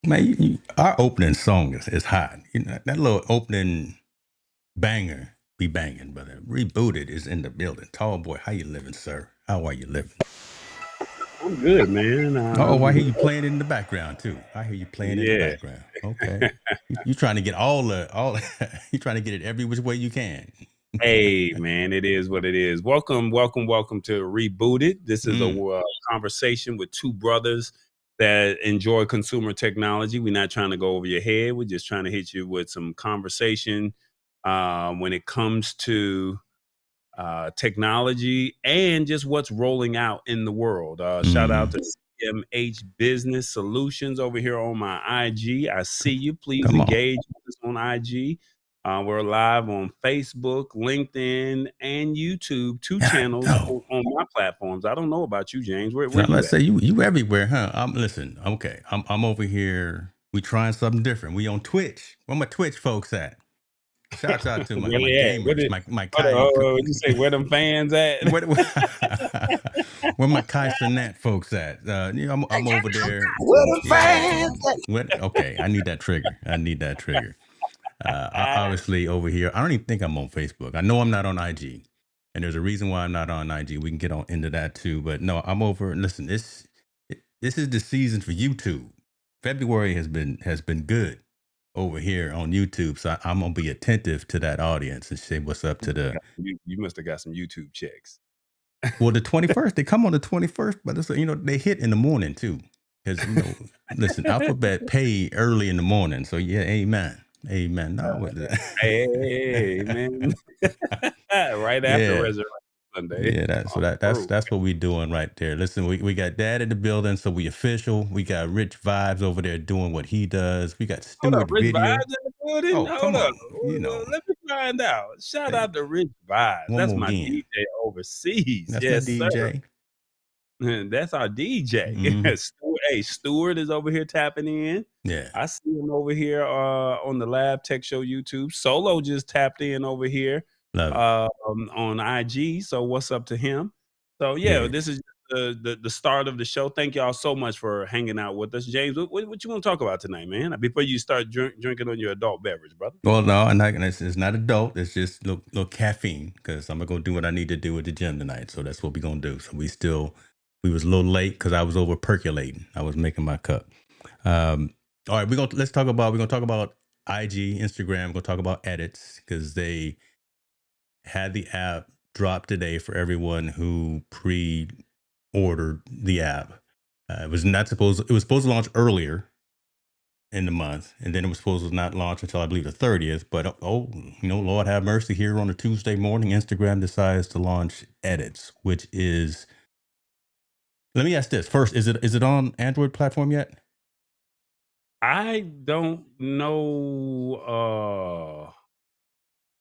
Man, our opening song is hot. That little opening banger be banging, brother. Rebooted is in the building. Tall boy, how you living, sir? How are you living? I'm good, man. Oh, I hear you playing it in the background too. I hear you playing it in the Yeah. background. Okay, you trying to get all. You trying to get it every which way you can. Hey, man, it is what it is. Welcome, welcome, welcome to Rebooted. This is a Mm. conversation with two brothers that enjoy consumer technology. We're not trying to go over your head. We're just trying to hit you with some conversation when it comes to technology and just what's rolling out in the world. Shout out Mm. to CMH Business Solutions over here on my IG. I see you. Please Come on. engage with us on IG. We're live on Facebook, LinkedIn, and YouTube. Two God, channels no. on my platforms. I don't know about you, James. Where Now you let's at? say you everywhere, huh? Listen. Okay, I'm over here. We trying something different. We on Twitch. Where my Twitch folks at? Shouts out to my Where my they at? gamers, my What, Kai. you say where them fans at? Where, where my Kaiser Nat folks at? I'm over there. Where the Yeah. fans at? What? Okay, I need that trigger. I need that trigger. Obviously over here, I don't even think I'm on Facebook. I know I'm not on IG, and there's a reason why I'm not on IG. We can get on into that too. But no, I'm over. Listen, this is the season for YouTube. February has been good over here on YouTube, so I'm gonna be attentive to that audience and say what's up to the. You must have got some YouTube checks. Well, the 21st, they come on the 21st, but it's, they hit in the morning too. Because, listen, Alphabet pay early in the morning. So, yeah, amen. Amen. No, Hey, man. Right after yeah. Resurrection Sunday. Yeah, that so Oh, bro. that's what we doing right there. Listen, we got Dad in the building, so we official. We got Rich Vibes over there doing what he does. We got Hold up, Stewart Rich Video. Vibes in the building? Oh, Hold come up. on, Let me find out. Shout hey, out to Rich Vibes. one That's more my again. DJ overseas. That's my Yes, sir. DJ. That's our DJ. Hmm. Stewart is over here tapping in. Yeah, I see him over here on the Lab Tech Show YouTube. Solo just tapped in over here love it. on IG. So what's up to him? So yeah, Yeah. this is the start of the show. Thank y'all so much for hanging out with us, James. What you want to talk about tonight, man? Before you start drinking on your adult beverage, brother. Well, no, it's not adult. It's just little caffeine because I'm gonna go do what I need to do at the gym tonight. So that's what we're gonna do. So we was a little late because I was over percolating. I was making my cup. All right, we're gonna talk about IG, Instagram. We're gonna talk about edits because they had the app drop today for everyone who pre-ordered the app. It was supposed to launch earlier in the month, and then it was supposed to not launch until I believe the 30th. But Lord have mercy, here on a Tuesday morning, Instagram decides to launch edits, which is. Let me ask this first: is it on Android platform yet? I don't know.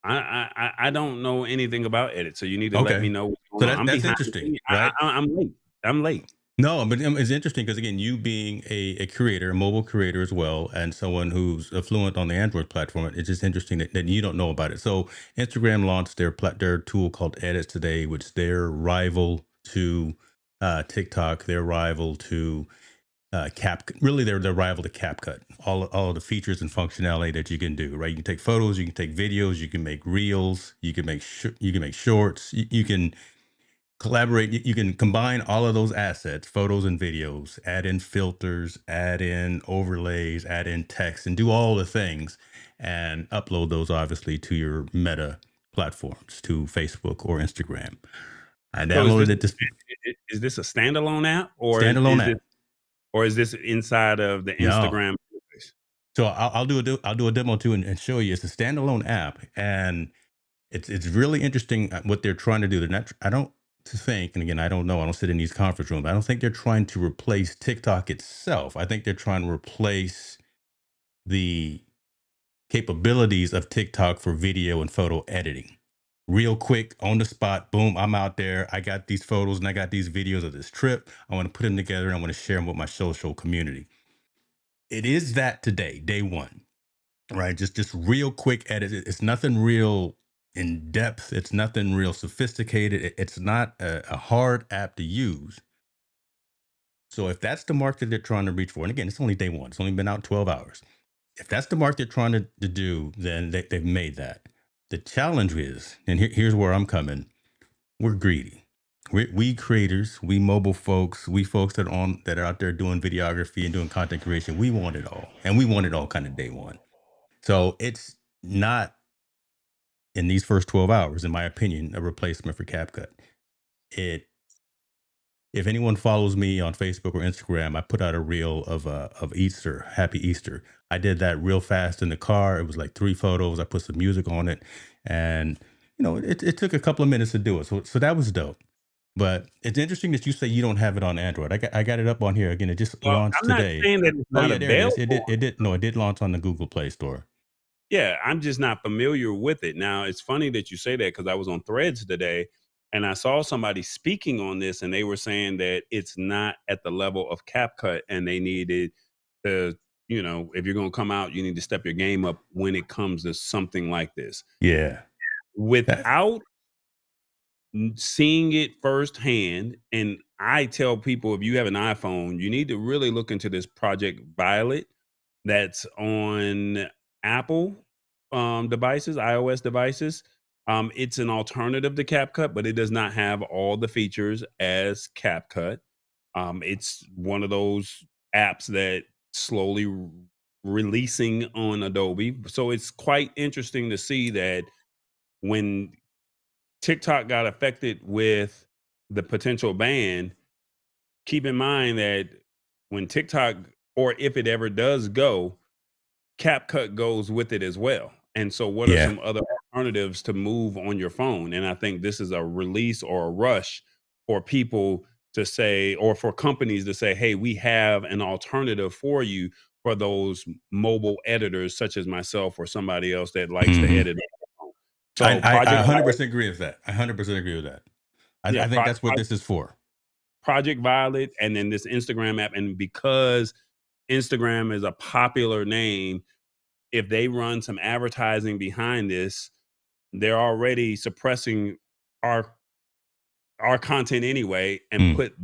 I don't know anything about edit, so you need to let me Okay, know what's going so on. I'm that's behind the interesting, scenes. right? I'm late. I'm late. No, but it's interesting because again, you being a creator, a mobile creator as well, and someone who's fluent on the Android platform, it's just interesting that you don't know about it. So Instagram launched their tool called Edits today, which is their rival to TikTok, their rival to really their rival to CapCut. All of the features and functionality that you can do, right? You can take photos, you can take videos, you can make reels, you can make shorts, you can collaborate. You can combine all of those assets, photos and videos, add in filters, add in overlays, add in text, and do all the things and upload those obviously to your meta platforms, to Facebook or Instagram. I So downloaded it this is this a standalone app standalone app. or is this inside of the No. Instagram interface? So I'll do a demo too and show you. It's a standalone app, and it's really interesting what they're trying to do. They're not. I don't think, and again, I don't know. I don't sit in these conference rooms. I don't think they're trying to replace TikTok itself. I think they're trying to replace the capabilities of TikTok for video and photo editing. Real quick, on the spot, boom, I'm out there. I got these photos and I got these videos of this trip. I want to put them together and I want to share them with my social community. It is that today, day one, right? Just real quick edit. It's nothing real in depth. It's nothing real sophisticated. It's not a hard app to use. So if that's the market they're trying to reach for, and again, it's only day one, it's only been out 12 hours. If that's the mark they're trying to do, then they've made that. The challenge is, and here's where I'm coming, we're greedy. We creators, we mobile folks, we folks that are out there doing videography and doing content creation, we want it all. And we want it all kind of day one. So it's not in these first 12 hours, in my opinion, a replacement for CapCut. It If anyone follows me on Facebook or Instagram, I put out a reel of Easter, Happy Easter. I did that real fast in the car. It was like 3 photos. I put some music on it, and it took a couple of minutes to do it. So that was dope. But it's interesting that you say you don't have it on Android. I got it up on here again. It just Well, launched I'm not today. saying that it's Oh not yeah, there it is. available. It did. No, it did launch on the Google Play Store. Yeah, I'm just not familiar with it. Now, it's funny that you say that because I was on Threads today and I saw somebody speaking on this, and they were saying that it's not at the level of CapCut and they needed to, if you're going to come out, you need to step your game up when it comes to something like this. Yeah. That- Without seeing it firsthand, and I tell people, if you have an iPhone, you need to really look into this Project Violet that's on Apple devices, iOS devices. It's an alternative to CapCut, but it does not have all the features as CapCut. It's one of those apps that slowly releasing on Adobe. So it's quite interesting to see that when TikTok got affected with the potential ban, keep in mind that when TikTok, or if it ever does go, CapCut goes with it as well. And so what are yeah. some other alternatives to move on your phone? And I think this is a release or a rush for people to say, or for companies to say, hey, we have an alternative for you for those mobile editors such as myself or somebody else that likes to hmm edit on their phone. I, So I I Project 100% agree with that. I 100% agree with that. yeah, I think that's what this is for. Project Violet, and then this Instagram app. And because Instagram is a popular name, if they run some advertising behind this, they're already suppressing our our content anyway and Mm. put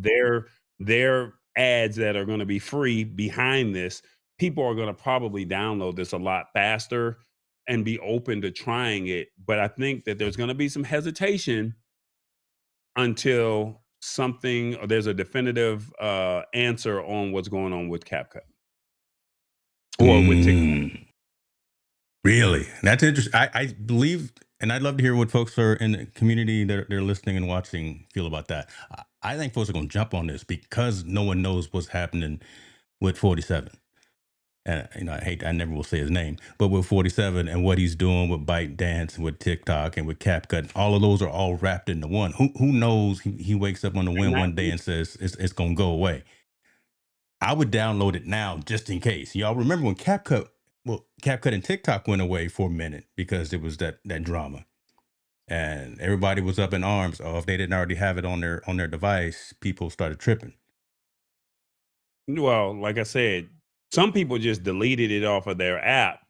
their ads that are going to be free behind this. People are going to probably download this a lot faster and be open to trying it. But I think that there's going to be some hesitation until something or there's a definitive answer on what's going on with CapCut or with TikTok. Mm. Really? That's interesting. I believe, and I'd love to hear what folks are in the community that they're listening and watching feel about that. I think folks are going to jump on this because no one knows what's happening with 47. And I never will say his name, but with 47 and what he's doing with Byte Dance and with TikTok and with CapCut, all of those are all wrapped into one. Who knows? He wakes up on the And wind not one day and says it's going to go away. I would download it now just in case. Y'all remember when CapCut and TikTok went away for a minute because it was that drama, and everybody was up in arms. Oh, if they didn't already have it on their device, people started tripping. well, like I said, some people just deleted it off of their app.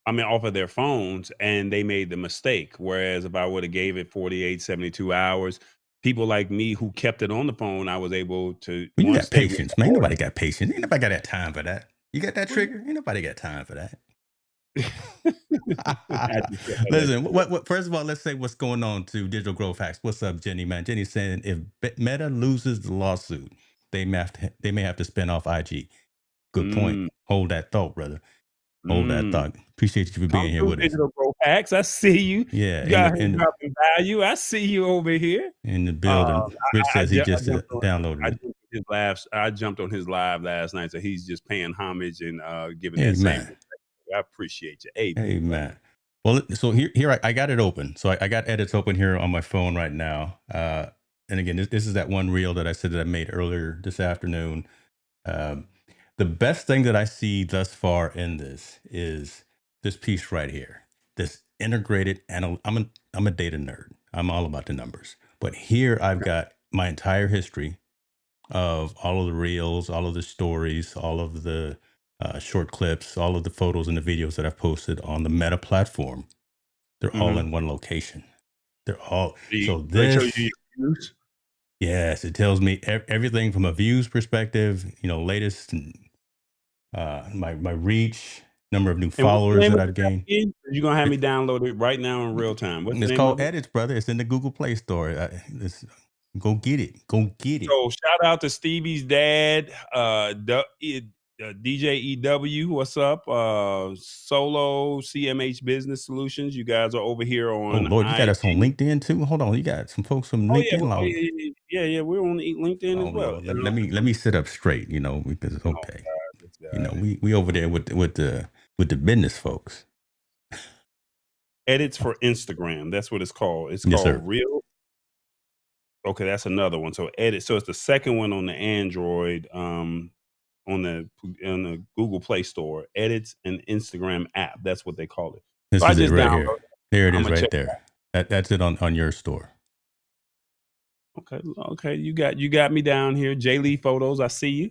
I mean, off of their phones, and they made the mistake. Whereas if I would have gave it 48, 72 hours, people like me who kept it on the phone, I was able to Well, you once got they patience, man. Ain't restored nobody got patience. Ain't nobody got that time for that. You got that it. trigger? Ain't nobody got time for that. I just feel like Listen, what? First of all, let's say what's going on to Digital Growth Hacks. What's up, Jenny? Man, Jenny's saying if Meta loses the lawsuit, they may have to spin off IG. Good point. mm, Hold that thought, brother. Hold that mm. thought. Appreciate you for Come being here through with us. digital growth hacks. I see you. Yeah, You got here dropping value. I see you over here. in the Um, building. Rich says he just downloaded it. I jumped on his live last night, so he's just paying homage and giving that same Amen. respect. I appreciate you. Amen, brother. Amen. Well, so here I got it open. So I got edits open here on my phone right now. And again, this is that one reel that I said that I made earlier this afternoon. Um, the best thing that I see thus far in this is this piece right here. This integrated I'm a data nerd. I'm all about the numbers. But here I've got my entire history of all of the reels, all of the stories, all of the short clips, all of the photos and the videos that I've posted on the Meta platform. They're all Mhm. in one location. They're all Do so they show you this your views? Yes, it tells me everything from a views perspective, latest, my reach, number of new And what's the followers name that of I've this app gained. again? You're gonna have me It, download it right now in real time. What's the it's name called of it? Edits, brother. It's in the Google Play Store. Go get it. Go get it. So shout out to Stevie's dad, DJ EW. What's up? Solo CMH Business Solutions. You guys are over here Oh on Lord, you got us on IG. LinkedIn too. Hold on, you got some folks from Oh yeah, LinkedIn oh log. yeah, yeah, yeah, yeah. We're on LinkedIn Oh as well. Lord, let me sit up straight. Because Oh okay, God, this guy. we over there with the business folks. Edits for Instagram. That's what it's called. It's Yes, sir. called Real. Okay, that's another one. So edit. So it's the second one on the Android, on the Google Play Store. Edits an Instagram app. That's what they call it. So This I is it just right downloaded here. it. There it I'm is gonna check. right there. That's it on your store. Okay, okay, you got me down here. J Lee Photos, I see you.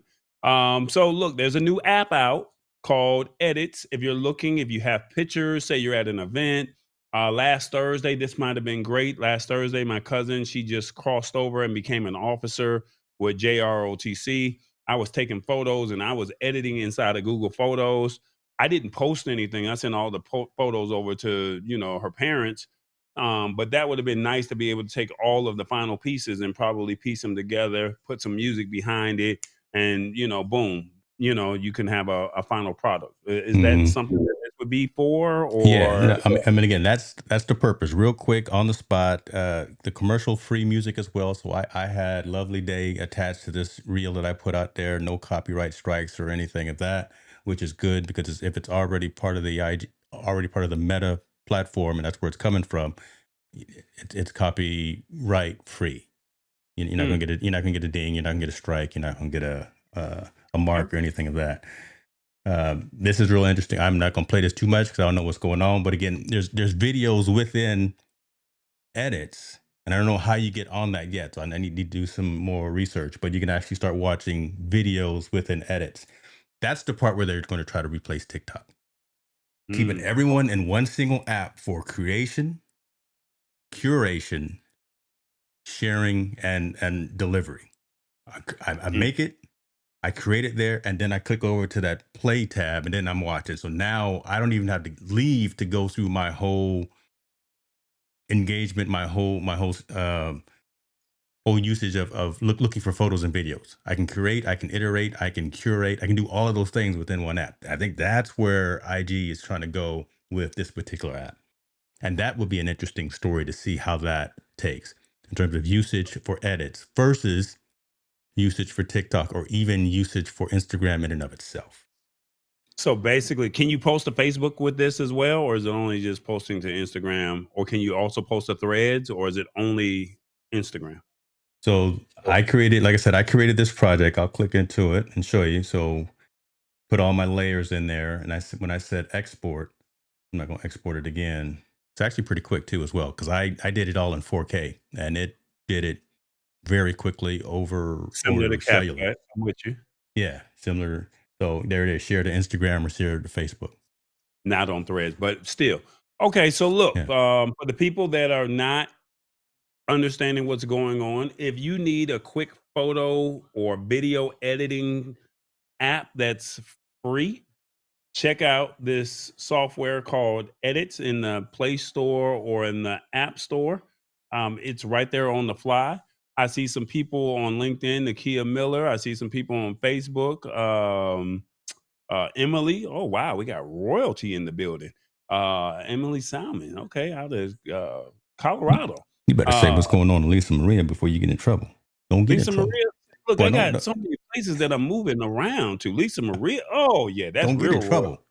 So look, there's a new app out called Edits. If you're looking, if you have pictures, say you're at an event. Last Thursday, this might have been great. Last Thursday, my cousin, she just crossed over and became an officer with JROTC. I was taking photos and I was editing inside of Google Photos. I didn't post anything. I sent all the photos over to her parents, but that would have been nice to be able to take all of the final pieces and probably piece them together, put some music behind it, and boom, you can have a final product. Is that Mhm. something that this would be for, Yeah, or no, I mean, again, that's the purpose. Real quick on the spot, the commercial free music as well. So I had Lovely Day attached to this reel that I put out there. No copyright strikes or anything of that, which is good because if it's already part of the IG, already part of the Meta platform, and that's where it's coming from, it's copyright free. You're not gonna Mm, get it. You're not gonna get a ding. You're not gonna get a strike. You're not gonna get a okay. mark or anything of that. This is real interesting. I'm not going to play this too much because I don't know what's going on. But again, there's videos within edits, and I don't know how you get on that yet. So I need to do some more research. But you can actually start watching videos within edits. That's the part where they're going to try to replace TikTok, keeping Mm, everyone in one single app for creation, curation, sharing, and delivery. I mm. make it, I create it there, and then I click over to that play tab, and then I'm watching. So now I don't even have to leave to go through my whole engagement, my whole usage of looking for photos and videos. I can create, I can iterate, I can curate, I can do all of those things within one app. I think that's where IG is trying to go with this particular app, and that would be an interesting story to see how that takes in terms of usage for edits versus usage for TikTok or even usage for Instagram in and of itself. So basically, can you post to Facebook with this as well, or is it only just posting to Instagram, or can you also post to Threads, or is it only Instagram? So I created, like I said, I created this project. I'll click into it and show you. So put all my layers in there, and when I said export, I'm not going to export it again. It's actually pretty quick too, as well, because I did it all in 4K, and it did it very quickly Similar to over cellular. CapCut. I'm with you. Yeah, similar. So there it is. Share to Instagram or share to Facebook. Not on Threads, but still. Okay, so look, Yeah. for the people that are not understanding what's going on, if you need a quick photo or video editing app that's free, check out this software called Edits in the Play Store or in the App Store. It's right there on the fly. I see some people on LinkedIn, Nakia Miller. I see some people on Facebook. Emily. Oh wow, we got royalty in the building. Emily Salmon. Okay, out of Colorado. You better say Uh, what's going on to Lisa Maria before you get in trouble. Don't get in Lisa Maria. trouble. Look, Boy, I don't got don't, so many places that I'm moving around to. Lisa Maria. Oh yeah, that's don't get real in royal.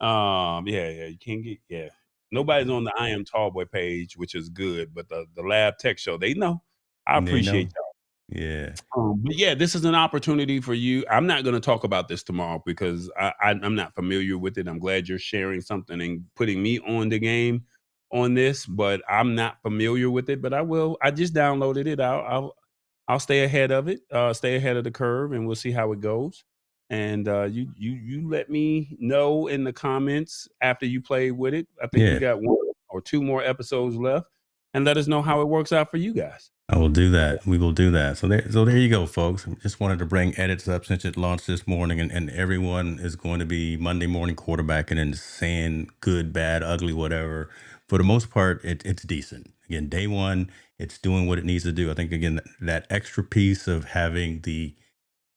trouble. Yeah, yeah, you can't get yeah. Nobody's on the I Am Tallboy page, which is good, but the Lab Tech Show, they know. I They appreciate know. Yeah. but yeah, this is an opportunity for you. I'm not going to talk about this tomorrow because I'm not familiar with it. I'm glad you're sharing something and putting me on the game on this, but I'm not familiar with it. But I will. I just downloaded it. I'll stay ahead of it. Stay ahead of the curve, and we'll see how it goes. And you let me know in the comments after you play with it. I think we Yeah. got one or two more episodes left, and let us know how it works out for you guys. I will do that. We will do that. So there you go, folks. Just wanted to bring edits up since it launched this morning, and everyone is going to be Monday morning quarterbacking and saying good, bad, ugly, whatever. For the most part, it's decent. Again, day one, it's doing what it needs to do. I think again that extra piece of having the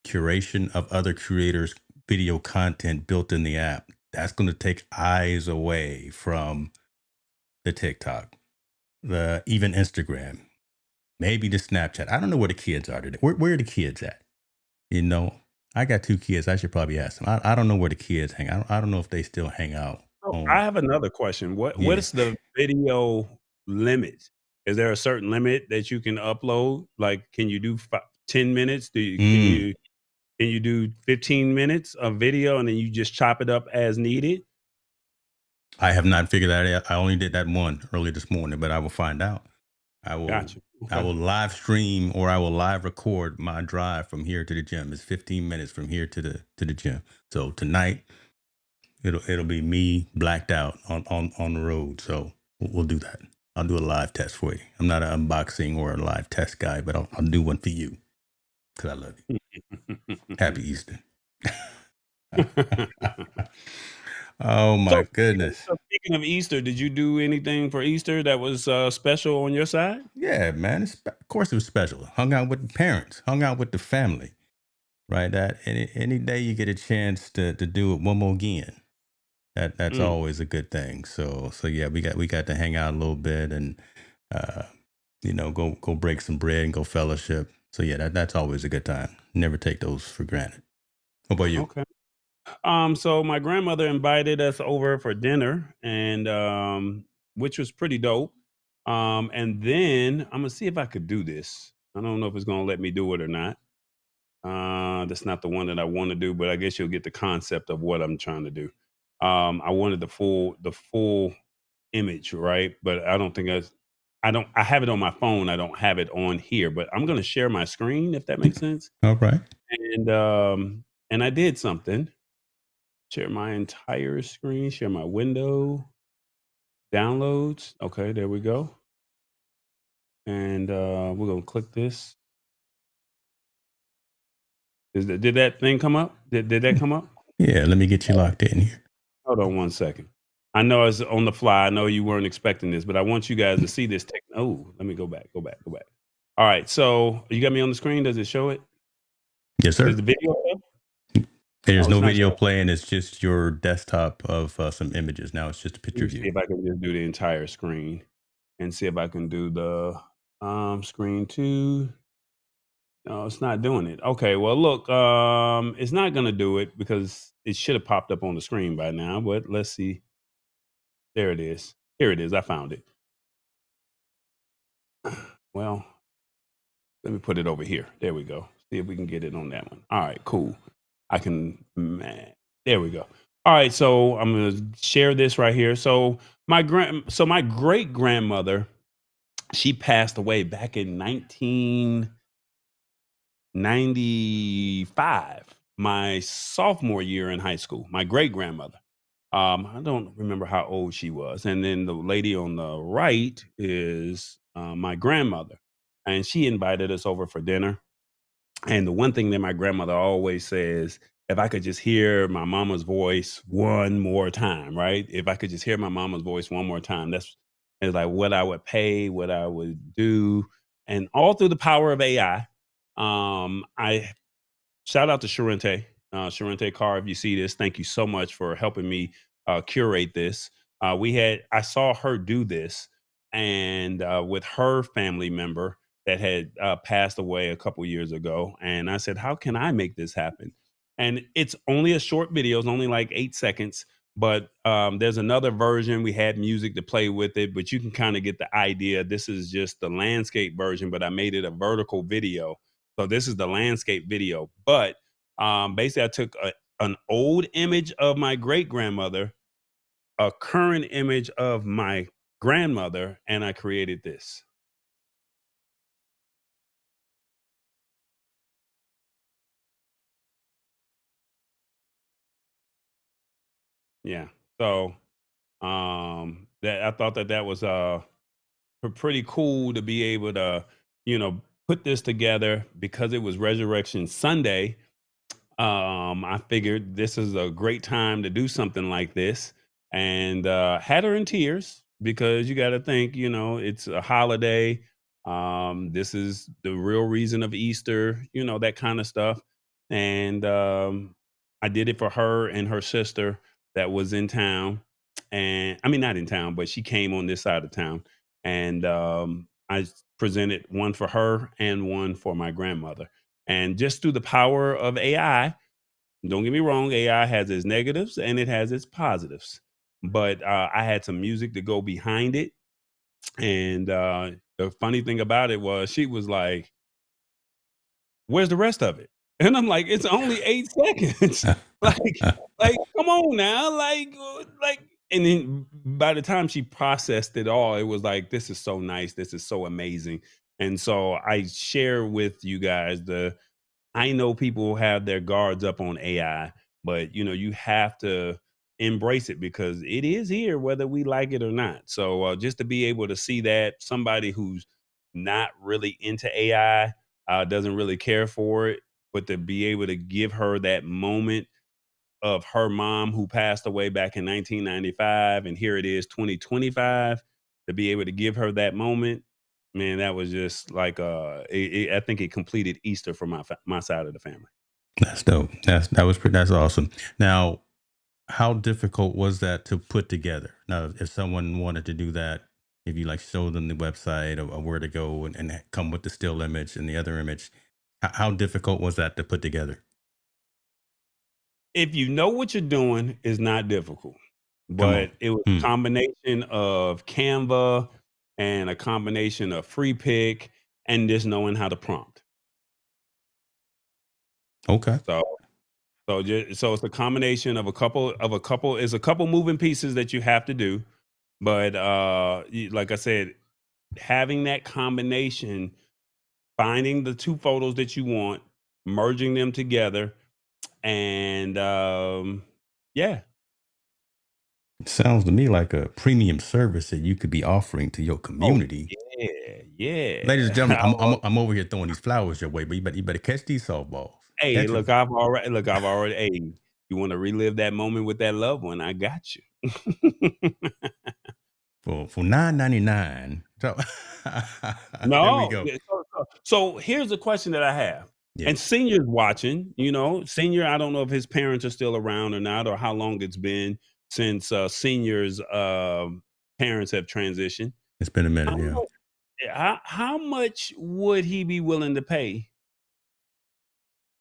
curation of other creators' video content built in the app, that's going to take eyes away from the TikTok, the even Instagram, maybe the Snapchat. I don't know where the kids are today. Where are the kids at? You know, I got two kids. I should probably ask them. I don't know where the kids hang. I don't know if they still hang out Oh, I on. have another question. What Yeah. is the video limit? Is there a certain limit that you can upload? Like, can you do 10 minutes? Mm, Can you do 15 minutes of video and then you just chop it up as needed? I have not figured that out. I only did that one early this morning, but I will find out. I will Gotcha. I Okay. will live stream or I will live record my drive from here to the gym. It's 15 minutes from here to the gym. So tonight it'll be me blacked out on the road. So we'll do that. I'll do a live test for you. I'm not an unboxing or a live test guy, but I'll do one for you because I love you. Happy Easter. Oh So my goodness. speaking of Easter, did you do anything for Easter that was special on your side? Yeah, man. Of course it was special. Hung out with the parents, hung out with the family, right? That any day you get a chance to do it one more again. That's Mm, always a good thing. So yeah, we got to hang out a little bit and uh, go break some bread and go fellowship. So yeah, that's always a good time. Never take those for granted. What about you? okay. So my grandmother invited us over for dinner, and which was pretty dope. And then I'm gonna see if I could do this. I don't know if it's gonna let me do it or not. That's not the one that I want to do, but I guess you'll get the concept of what I'm trying to do. I wanted the full image, right? But I don't think I have it on my phone. I don't have it on here, but I'm gonna share my screen if that makes sense. All right. And and I did something. Share my entire screen, share my window, downloads. Okay, there we go. And we're gonna click this. Did that thing come up? Did that come up? Yeah, let me get you locked in here. Hold on one second. I know it's on the fly. I know you weren't expecting this, but I want you guys to see this. Oh, let me go back, go back, go back. All right, so you got me on the screen. Does it show it? Yes, Is sir. the video show? There's Oh, it's no not video showing. playing. It's just your desktop of some images. Now it's just a Let picture me of see you. if I can just do the entire screen and see if I can do the screen two. No, it's not doing it. Okay, well, look, it's not gonna do it because it should have popped up on the screen by now. But let's see. There it is. Here it is. I found it. Well, let me put it over here. There we go. See if we can get it on that one. All right, cool. I can. Man, there we go. All right, so I'm gonna share this right here. So my great grandmother, she passed away back in 1995, my sophomore year in high school. My great grandmother. I don't remember how old she was. And then the lady on the right is my grandmother, and she invited us over for dinner. And the one thing that my grandmother always says, if I could just hear my mama's voice one more time, right? If I could just hear my mama's voice one more time, that's is like what I would pay, what I would do, and all through the power of AI. I shout out to Sharente, Sharente Carr. If you see this, thank you so much for helping me curate this. I saw her do this, and with her family member that had passed away a couple years ago, and I said, how can I make this happen? And it's only a short video; it's only like 8 seconds. But there's another version. We had music to play with it, but you can kind of get the idea. This is just the landscape version, but I made it a vertical video, so this is the landscape video. But basically, I took an old image of my great grandmother, a current image of my grandmother, and I created this. Yeah. So that I thought that was pretty cool to be able to, put this together because it was Resurrection Sunday. I figured this is a great time to do something like this, and had her in tears because you got to think, it's a holiday. This is the real reason of Easter, that kind of stuff. And I did it for her and her sister that was in town, and I mean not in town, but she came on this side of town, and I presented one for her and one for my grandmother. And just through the power of AI, don't get me wrong, AI has its negatives and it has its positives. But I had some music to go behind it. And the funny thing about it was she was like, "Where's the rest of it?" And I'm like, "It's only 8 seconds." like, come on now. And then by the time she processed it all, it was like, this is so nice. This is so amazing. And so I share with you guys I know people have their guards up on AI, but you have to embrace it because it is here, whether we like it or not. So just to be able to see that somebody who's not really into AI, doesn't really care for it, but to be able to give her that moment of her mom who passed away back in 1995, and here it is 2025, to be able to give her that moment, man, that was just like I think it completed Easter for my side of the family. That's dope. That's awesome. Now, how difficult was that to put together? Now, if someone wanted to do that, if you like show them the website or where to go and come with the still image and the other image, how difficult was that to put together? If you know what you're doing, it's not difficult, Come on. but it was a Hmm. combination of Canva and a combination of free pick and just knowing how to prompt. Okay. So so it's a combination of a couple moving pieces that you have to do. But like I said, having that combination, finding the two photos that you want, merging them together, and yeah. Sounds to me like a premium service that you could be offering to your Oh community. yeah, Ladies and yeah. gentlemen, I'm over here throwing these flowers your way, but you better catch these softballs. Hey, Catch look, them I've already. Hey, you want to relive that moment with that loved one? I got you. for 9.99. So there we No, go. yeah, so here's the question that I have, Yeah, and seniors watching, senior, I don't know if his parents are still around or not, or how long it's been since seniors' parents have transitioned. it's been a How minute. Yeah. much, how much would he be willing to pay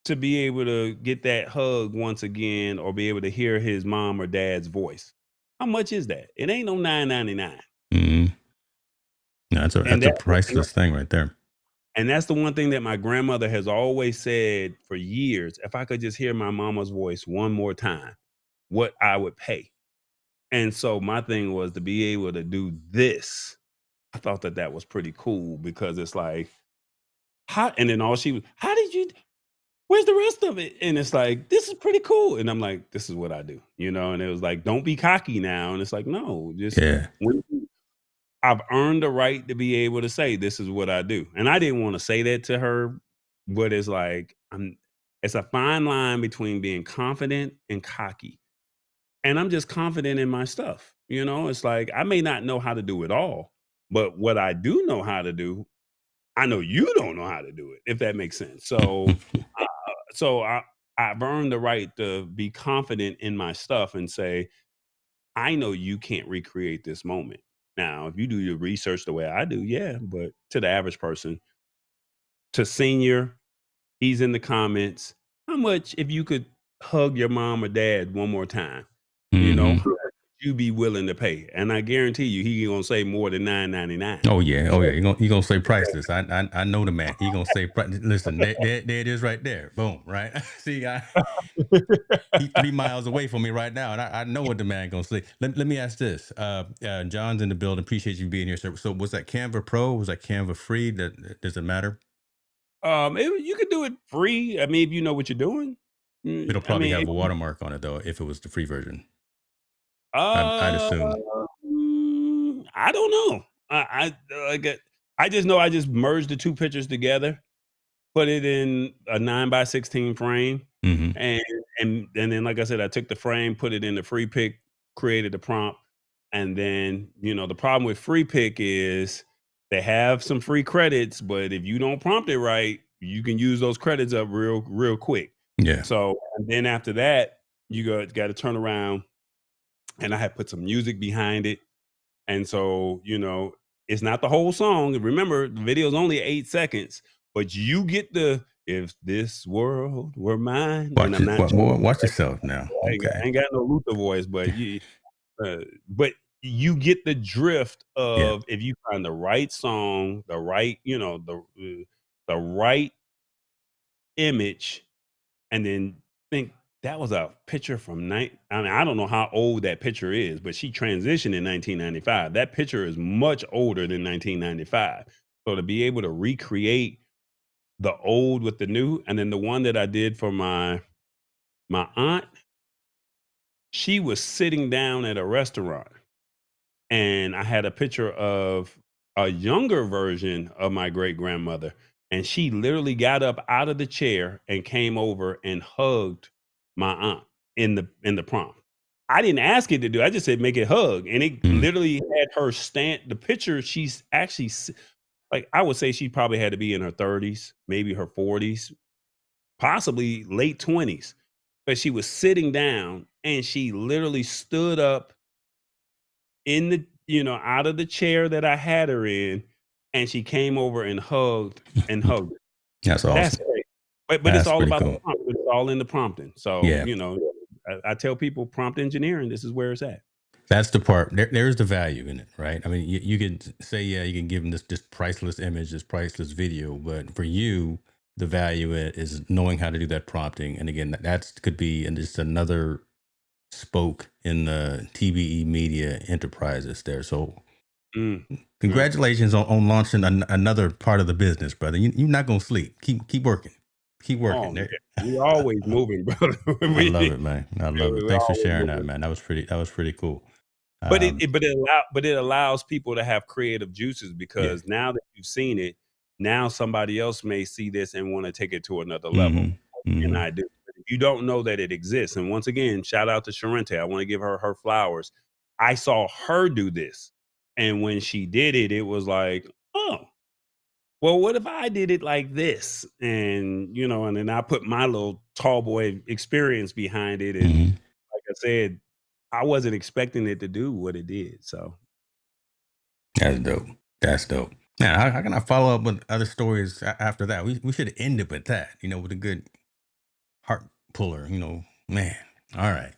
to be able to get that hug once again, or be able to hear his mom or dad's voice? How much is that? It ain't no 9.99, Mhm. No, and that's a that. priceless thing right there. And that's the one thing that my grandmother has always said for years. If I could just hear my mama's voice one more time, what I would pay. And so my thing was to be able to do this. I thought that that was pretty cool because it's like, how, and then all she was, how did you, where's the rest of it? And it's like, this is pretty cool. And I'm like, this is what I do, And it was like, don't be cocky now. And it's like, no, just Yeah. when I've earned the right to be able to say this is what I do. And I didn't want to say that to her, but it's like it's a fine line between being confident and cocky. And I'm just confident in my stuff. It's like I may not know how to do it all, but what I do know how to do, I know you don't know how to do it, if that makes sense. Uh, I've earned the right to be confident in my stuff and say, I know you can't recreate this moment. Now, if you do your research the way I do, yeah, but to the average person, to senior, he's in the comments. How much if you could hug your mom or dad one more time? How Hmm. much would you be willing to pay? And I guarantee you, he gonna say more than 9.99. Oh yeah. Oh yeah. You gonna say priceless. I know the man. He gonna say listen, there it is right there. Boom. Right. See, he 3 miles away from me right now, and I know what the man gonna say. Let me ask this. John's in the building. Appreciate you being here. So was that Canva Pro? Was that Canva free? Does it matter? You could do it free. I mean, if you know what you're doing. It'll I probably mean, have a watermark on it though, if it was the free version. I'd uh, assume. I don't know. I like it. I just know I just merged the 2 pictures together, put it in a 9 by 16 frame, Hmm. and and then, like I said, I took the frame, put it in the free pick, created the prompt, and then, the problem with free pick is they have some free credits, but if you don't prompt it right, you can use those credits up real quick. Yeah. So, and then after that, you gotta turn around, and I had put some music behind it, and so, it's not the whole song. Remember, the video is only 8 seconds, but you get the "If this world were mine," and Watch I'm it. not trying to Watch like, yourself now. I Okay. ain't got no Luther voice, but you get the drift Yeah. of if you find the right song, the right, the right image, and then think that was a picture from I mean, I don't know how old that picture is, but she transitioned in 1995. That picture is much older than 1995. So to be able to recreate the old with the new, and then the one that I did for my aunt, she was sitting down at a restaurant, and I had a picture of a younger version of my great grandmother, and she literally got up out of the chair and came over and hugged my aunt in the prompt. I didn't ask it to do. I just said make it hug, and it Mm. literally had her stand. The picture, she's actually like I would say she probably had to be in her 30s, maybe her 40s, possibly late 20s, but she was sitting down and she literally stood up in the out of the chair that I had her in, and she came over and hugged her. That's That's awesome. great. But it's That's all pretty about the cool. prompt. It's all in the prompting. So, Yeah. I tell people prompt engineering, this is where it's at. That's the part. There's the value in it, right? I mean, you can say, yeah, you can give them this priceless image, this priceless video, but for you, the value is knowing how to do that prompting. And again, that's could be and just another spoke in the TBE media enterprises there. So Mm. Yeah. congratulations on launching another part of the business, brother. You're not gonna sleep. Keep working. Keep Oh, working. yeah. There. We always moving, brother. I love it, man. I love it. We're Thanks for always sharing that, moving. man. That was pretty cool. But it, Um, it but it allow but it allows people to have creative juices yeah. because now that you've seen it, now somebody else may see this and want to take it to another level. Mm-hmm. Mm-hmm. And I do. But if you don't know that it exists, and once again, shout out to Sharente. I want to give her flowers. I saw her do this, and when she did it, it was like, oh, well, what if I did it like this? And and then I put my little tall boy experience behind it, and Mm-hmm. like I said, I wasn't expecting it to do what it did. So. That's dope. That's dope. Now, how can I follow up with other stories after that? We should have ended with that, with a good heart puller, man. All right.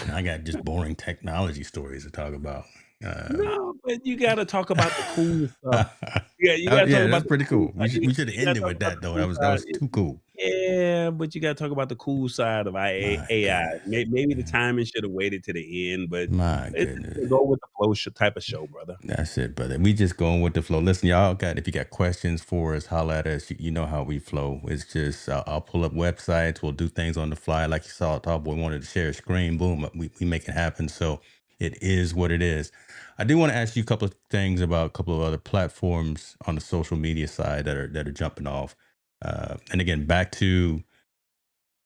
Now I got just boring technology stories to talk about. Uh, No, but you gotta talk about the cool stuff. Yeah, you gotta talk yeah, about that's the pretty cool cool. side. We should have You gotta ended talk with about that the though. cool That side. was too cool. Yeah, but you gotta talk about the cool side of My AI. goodness. Maybe the Yeah. timing should have waited to the end, but My it's goodness. a go with the flow type of show, brother. That's it, brother. We just going with the flow. Listen, y'all got if you got questions for us, holla at us. You know how we flow. It's just I'll pull up websites. We'll do things on the fly, like you saw. Tall boy wanted to share a screen. Boom, we make it happen. So it is what it is. I do want to ask you a couple of things about a couple of other platforms on the social media side that are jumping off. And again, back to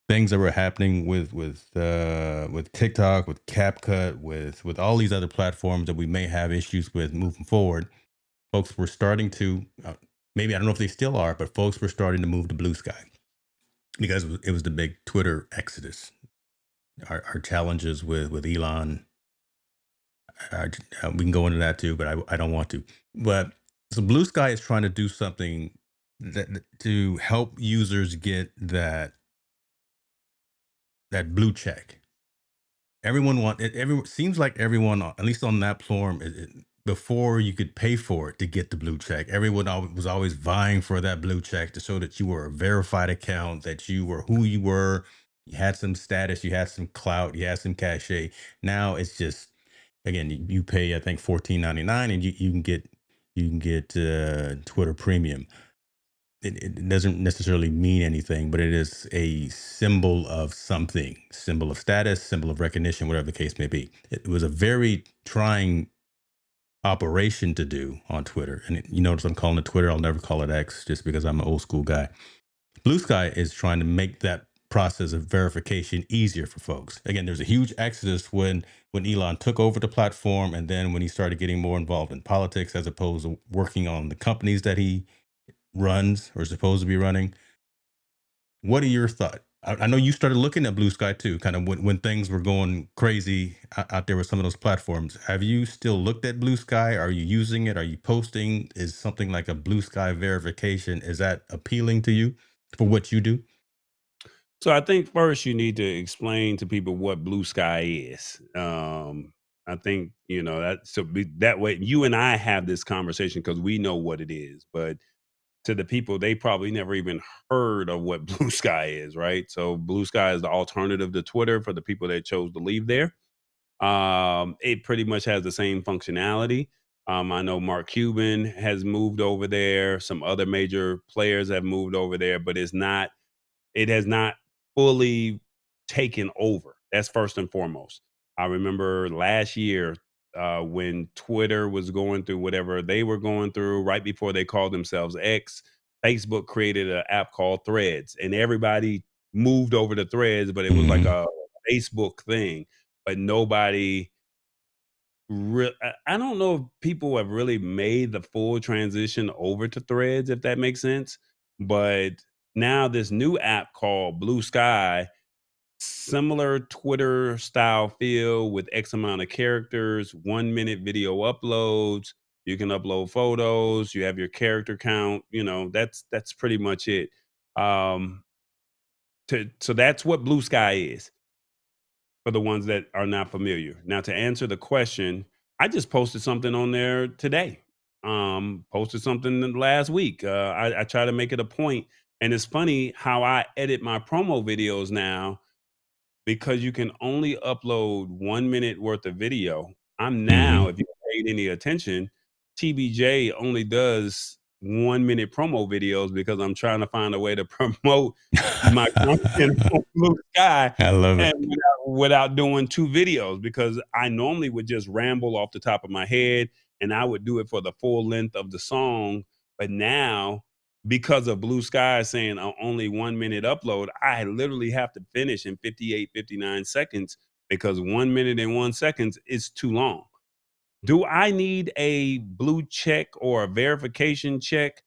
things that were happening with TikTok, with CapCut, with all these other platforms that we may have issues with moving forward. Folks were starting to maybe I don't know if they still are, but folks were starting to move to Blue Sky because it was the big Twitter exodus. Our challenges with Elon, uh, we can go into that too, but I don't want to. But so Blue Sky is trying to do something to help users get that blue check. Everyone want it. Every seems like everyone, at least on that platform, before you could pay for it to get the blue check, everyone was always vying for that blue check to show that you were a verified account, that you were who you were, you had some status, you had some clout, you had some cachet. Now it's just again, you pay I think 14.99, and you can get Twitter Premium. It doesn't necessarily mean anything, but it is a symbol of something, symbol of status, symbol of recognition, whatever the case may be. It was a very trying operation to do on Twitter. And you notice I'm calling it Twitter. I'll never call it X just because I'm an old school guy. Blue Sky is trying to make that process of verification easier for folks. Again, there's a huge exodus when Elon took over the platform, and then when he started getting more involved in politics as opposed to working on the companies that he runs or is supposed to be running. What are your thoughts? I know you started looking at Blue Sky too, kind of when things were going crazy out there with some of those platforms. Have you still looked at Blue Sky? Are you using it? Are you posting? Is something like a Blue Sky verification, is that appealing to you for what you do? So I think first you need to explain to people what blue sky is. I think that that way you and I have this conversation because we know what it is, but to the people they probably never even heard of what blue sky is, right? So blue sky is the alternative to Twitter for the people that chose to leave there. It pretty much has the same functionality. I know Mark Cuban has moved over there. Some other major players have moved over there, but it has not fully taken over. That's first and foremost. I remember last year when Twitter was going through whatever they were going through, right before they called themselves X, Facebook created an app called Threads, and everybody moved over to Threads, but it was like Hmm. a Facebook thing. But nobody I don't know if people have really made the full transition over to Threads, if that makes sense. But now this new app called Blue Sky, similar Twitter style feel with X amount of characters, 1 minute video uploads. You can upload photos. You have your character count. That's pretty much it. Um, so that's what Blue Sky is for the ones that are not familiar. Now, to answer the question, I just posted something on there today. Posted something last week. I try to make it a point, and it's funny how I edit my promo videos now because you can only upload 1 minute worth of video. I'm now, Hmm. if you paid any attention, TBJ only does 1 minute promo videos because I'm trying to find a way to promote my content on Blue Sky I love and it. without doing two videos because I normally would just ramble off the top of my head and I would do it for the full length of the song. But now because of Blue Sky saying only 1 minute upload, I literally have to finish in 58, 59 seconds because 1 minute and 1 seconds is too long. Do I need a blue check or a verification check?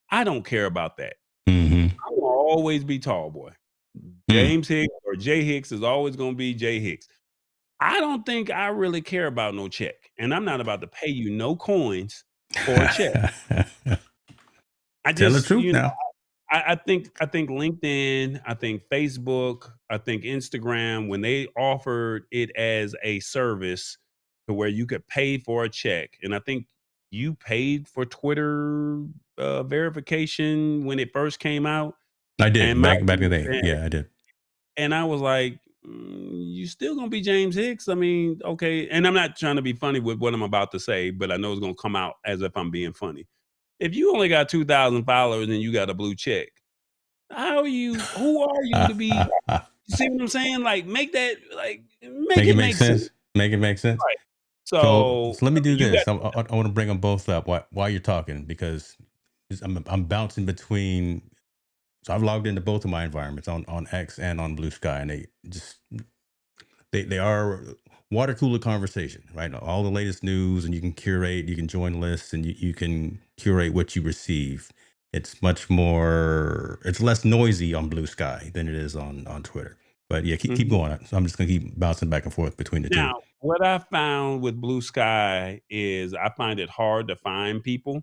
I don't care about that. Hmm. I will always be tall boy. Mm. James Hicks or Jay Hicks is always going to be Jay Hicks. I don't think I really care about no check. And I'm not about to pay you no coins for a check. I Tell the just, truth now. I think LinkedIn, I think Facebook, I think Instagram, when they offered it as a service to where you could pay for a check, and I think you paid for Twitter verification when it first came out, I did and my back in the day. Yeah, I did. and I was like, you still gonna be James Hicks? I mean, okay. And I'm not trying to be funny with what I'm about to say, but I know it's gonna come out as if I'm being funny. If you only got 2,000 followers and you got a blue check, how are you? Who are you to be? You see what I'm saying? Like, make Make it it make make sense, sense. Make it make sense. right? So So let me do you got this. I want to bring them both up while you're talking because I'm bouncing between. So I've logged into both of my environments on X and on Blue Sky, and they are water cooler conversation, right? All the latest news, and you can curate, you can join lists, and you can curate what you receive. It's much more, it's less noisy on Blue Sky than it is on Twitter. But yeah, keep mhm. going. So I'm just gonna keep bouncing back and forth between the two. Now, what I found with Blue Sky is I find it hard to find people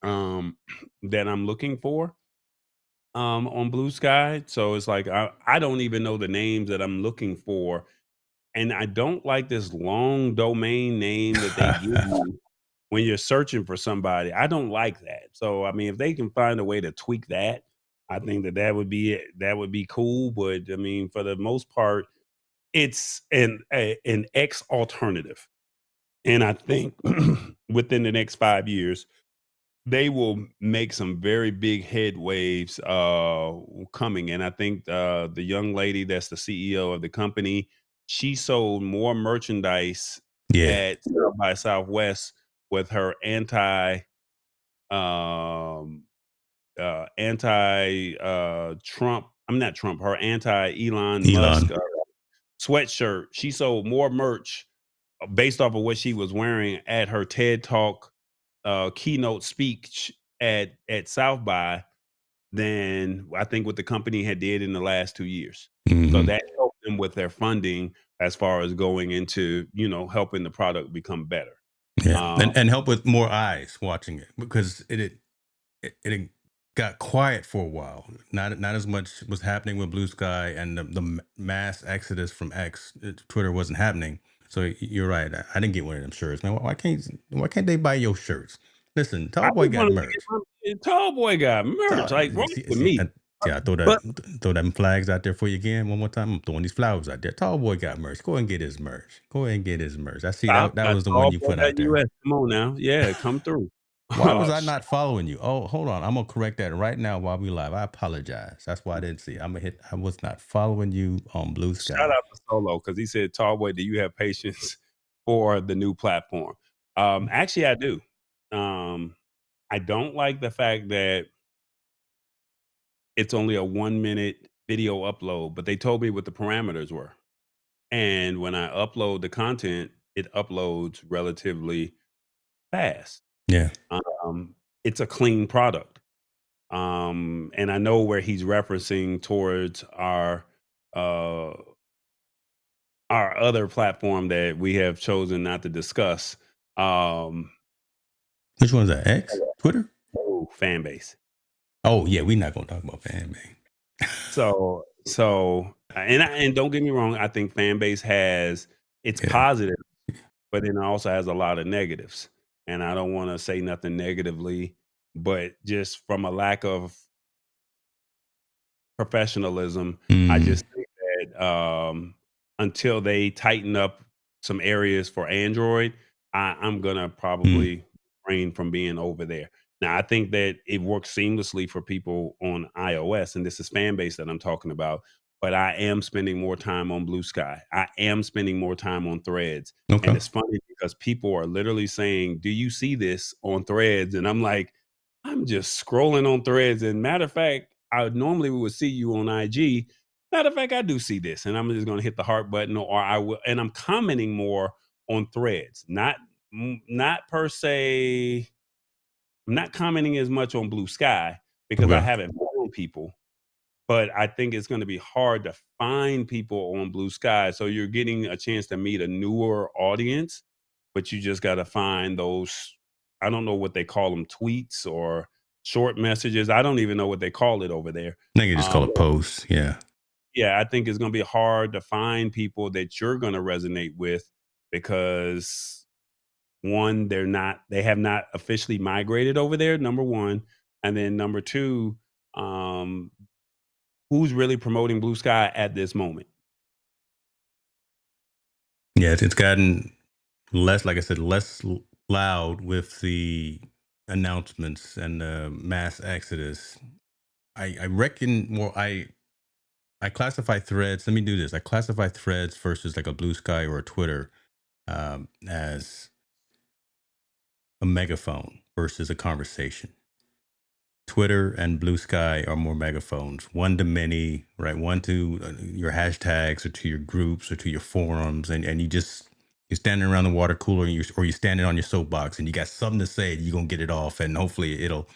um, that I'm looking for on Blue Sky. So it's like I don't even know the names that I'm looking for, and I don't like this long domain name that they give you when you're searching for somebody. I don't like that. So I mean, if they can find a way to tweak that, I think that would be it. That would be cool. But I mean, for the most part, it's an X alternative, and I think within the next 5 years, they will make some very big head waves coming. And I think the young lady that's the CEO of the company, she sold more merchandise Yeah. at South by Southwest with her um, anti Trump. I'm not Trump. Her anti Elon Musk Elon. sweatshirt. She sold more merch based off of what she was wearing at her TED Talk keynote speech at South by than I think what the company had did in the last 2 years. So Hmm. that helped them with their funding as far as going into helping the product become better. Yeah, Um, and help with more eyes watching it because it got quiet for a while. Not as much was happening with Blue Sky and the mass exodus from X. Twitter wasn't happening. So you're right. I didn't get one of them shirts, man. Why can't they buy your shirts? Listen, I Tall Boy just got wanted to get merch. my tall boy got merch. Like wrong with me. Yeah, But throw them flags out there for you again one more time. I'm throwing these flowers out there. Tall Boy got merch. Go and get his merch. Go ahead and get his merch. I see stop that at was the one you put out there. tallboy.us. Come on now. Yeah, come through. Why was I not following you? Oh, hold on. I'm gonna correct that right now while we live. I apologize. That's why I didn't see. I'm gonna hit. I was not following you on Blue Shout Sky. out to Solo because he said, "Tallboy, do you have patience for the new platform?" Actually, I do. Um, I don't like the fact that it's only a 1 minute video upload, but they told me what the parameters were. And when I upload the content, it uploads relatively fast. Yeah. Um, it's a clean product. And I know where he's referencing towards uh, our other platform that we have chosen not to discuss. Um, Which one's that? X? Twitter? Fan base. Oh yeah, we're not gonna talk about fan base. And don't get me wrong, I think fan base has its Yeah. positive, but then it also has a lot of negatives. And I don't want to say nothing negatively, but just from a lack of professionalism. I Mm, just think that until they tighten up some areas for Android, I'm gonna mm. probably refrain from being over there. Now, I think that it works seamlessly for people on iOS, and this is fan base that I'm talking about. But I am spending more time on Blue Sky. I am spending more time on Threads, and Okay. it's funny because people are literally saying, "Do you see this on Threads?" And I'm like, I'm just scrolling on Threads, and matter of fact, I normally would see you on IG. Matter of fact, I do see this, and I'm just going to hit the heart button, or I will, and I'm commenting more on Threads, not per se. I'm not commenting as much on Blue Sky because I Okay. haven't found people, but I think it's going to be hard to find people on Blue Sky. So you're getting a chance to meet a newer audience, but you just got to find those. I don't know what they call them, tweets or short messages. I don't even know what they call it over there. I think you just call Um, it posts. Yeah. yeah, I think it's going to be hard to find people that you're going to resonate with because one, they have not officially migrated over there. Number one, and then number two, um, who's really promoting Blue Sky at this moment? Yeah. It's gotten less, like I said, loud with the announcements and the mass exodus. I reckon more. I classify threads. Let me do this. I classify threads versus like a Blue Sky or a Twitter as a megaphone versus a conversation. Twitter and Blue Sky are more megaphones, one to many, right? One to your hashtags or to your groups or to your forums, and you're standing around the water cooler and or you're standing on your soapbox and you got something to say. You're gonna get it off, and hopefully it'll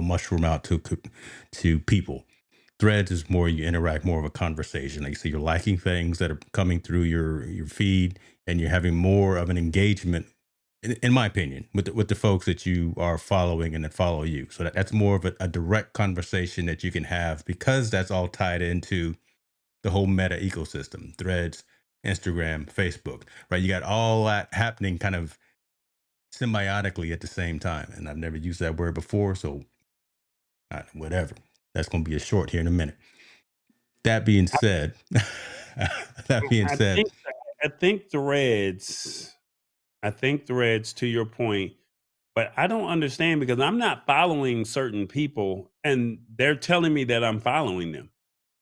mushroom out to people. Threads is more you interact more of a conversation. Like so you're liking things that are coming through your feed and you're having more of an engagement in my opinion with the folks that you are following and that follow you. So that's more of a direct conversation that you can have because that's all tied into the whole meta ecosystem, Threads, Instagram, Facebook, right? You got all that happening kind of symbiotically at the same time. And I've never used that word before, so whatever. That's going to be a short here in a minute. That being said, that being I said, think I think Threads. I think Threads. To your point, but I don't understand because I'm not following certain people, and they're telling me that I'm following them.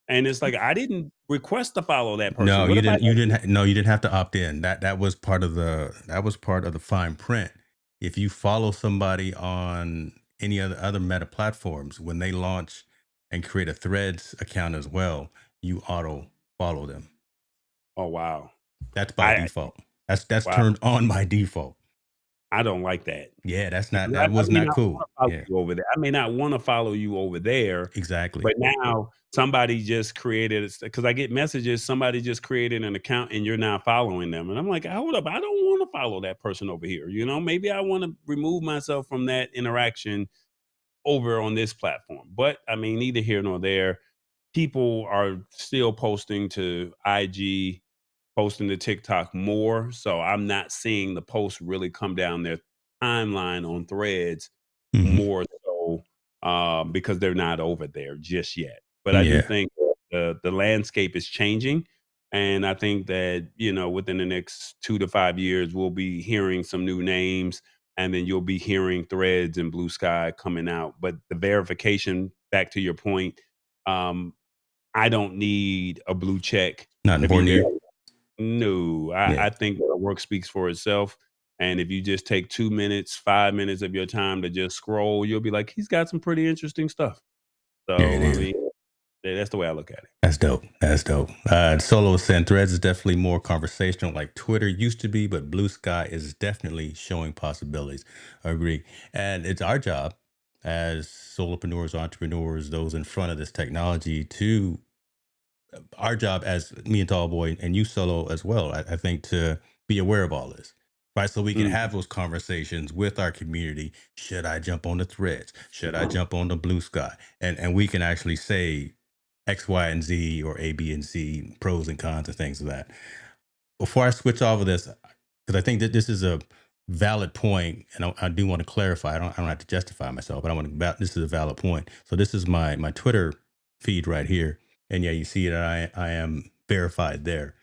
And it's like, I didn't request to follow that person. No, What you if I didn't. You didn't. No, you didn't have to opt in. That was part of the fine print. If you follow somebody on any other meta platforms, when they launch and create a Threads account as well, you auto follow them. oh, wow. That's by I default. That's wow, turned on by default. I don't like that. Yeah, that's not. Because That I was may not not cool. wanna follow Yeah, you over there. I may not wanna follow you over there, exactly. but now somebody just created, because I get messages, somebody just created an account and you're now following them, and I'm like, "Hold up, I don't wanna follow that person over here," you know? Maybe I wanna remove myself from that interaction over on this platform. But, I mean, neither here nor there. People are still posting to IG, posting to TikTok more, so I'm not seeing the posts really come down their timeline on Threads Hmm. more so, because they're not over there just yet. But I do Yeah, think the landscape is changing, and I think that, within the next 2 to 5 years, we'll be hearing some new names, and then you'll be hearing Threads and Blue Sky coming out. But the verification, back to your point, um, I don't need a blue check not to be important to there. you. No, Yeah, I think the work speaks for itself. And if you just take 2 minutes, 5 minutes of your time to just scroll, you'll be like, "He's got some pretty interesting stuff." yeah, it So, I is. mean, that's the way I look at it. That's dope. That's dope. Solo said Threads is definitely more conversational, like Twitter used to be, but Blue Sky is definitely showing possibilities. I agree, and it's our job as solopreneurs, entrepreneurs, those in front of this technology, to our job as me and Tallboy and you Solo as well. I think to be aware of all this, right? So we can Mhm. have those conversations with our community. Should I jump on the Threads? Should I jump on the Blue Sky? And we can actually say X, Y, and Z, or A, B, and C, pros and cons and things of that. Before I switch off of this, because I think that this is a valid point, and I do want to clarify. I don't have to justify myself, but I want to. This is a valid point. So this is my Twitter feed right here, and yeah, you see that I am verified there.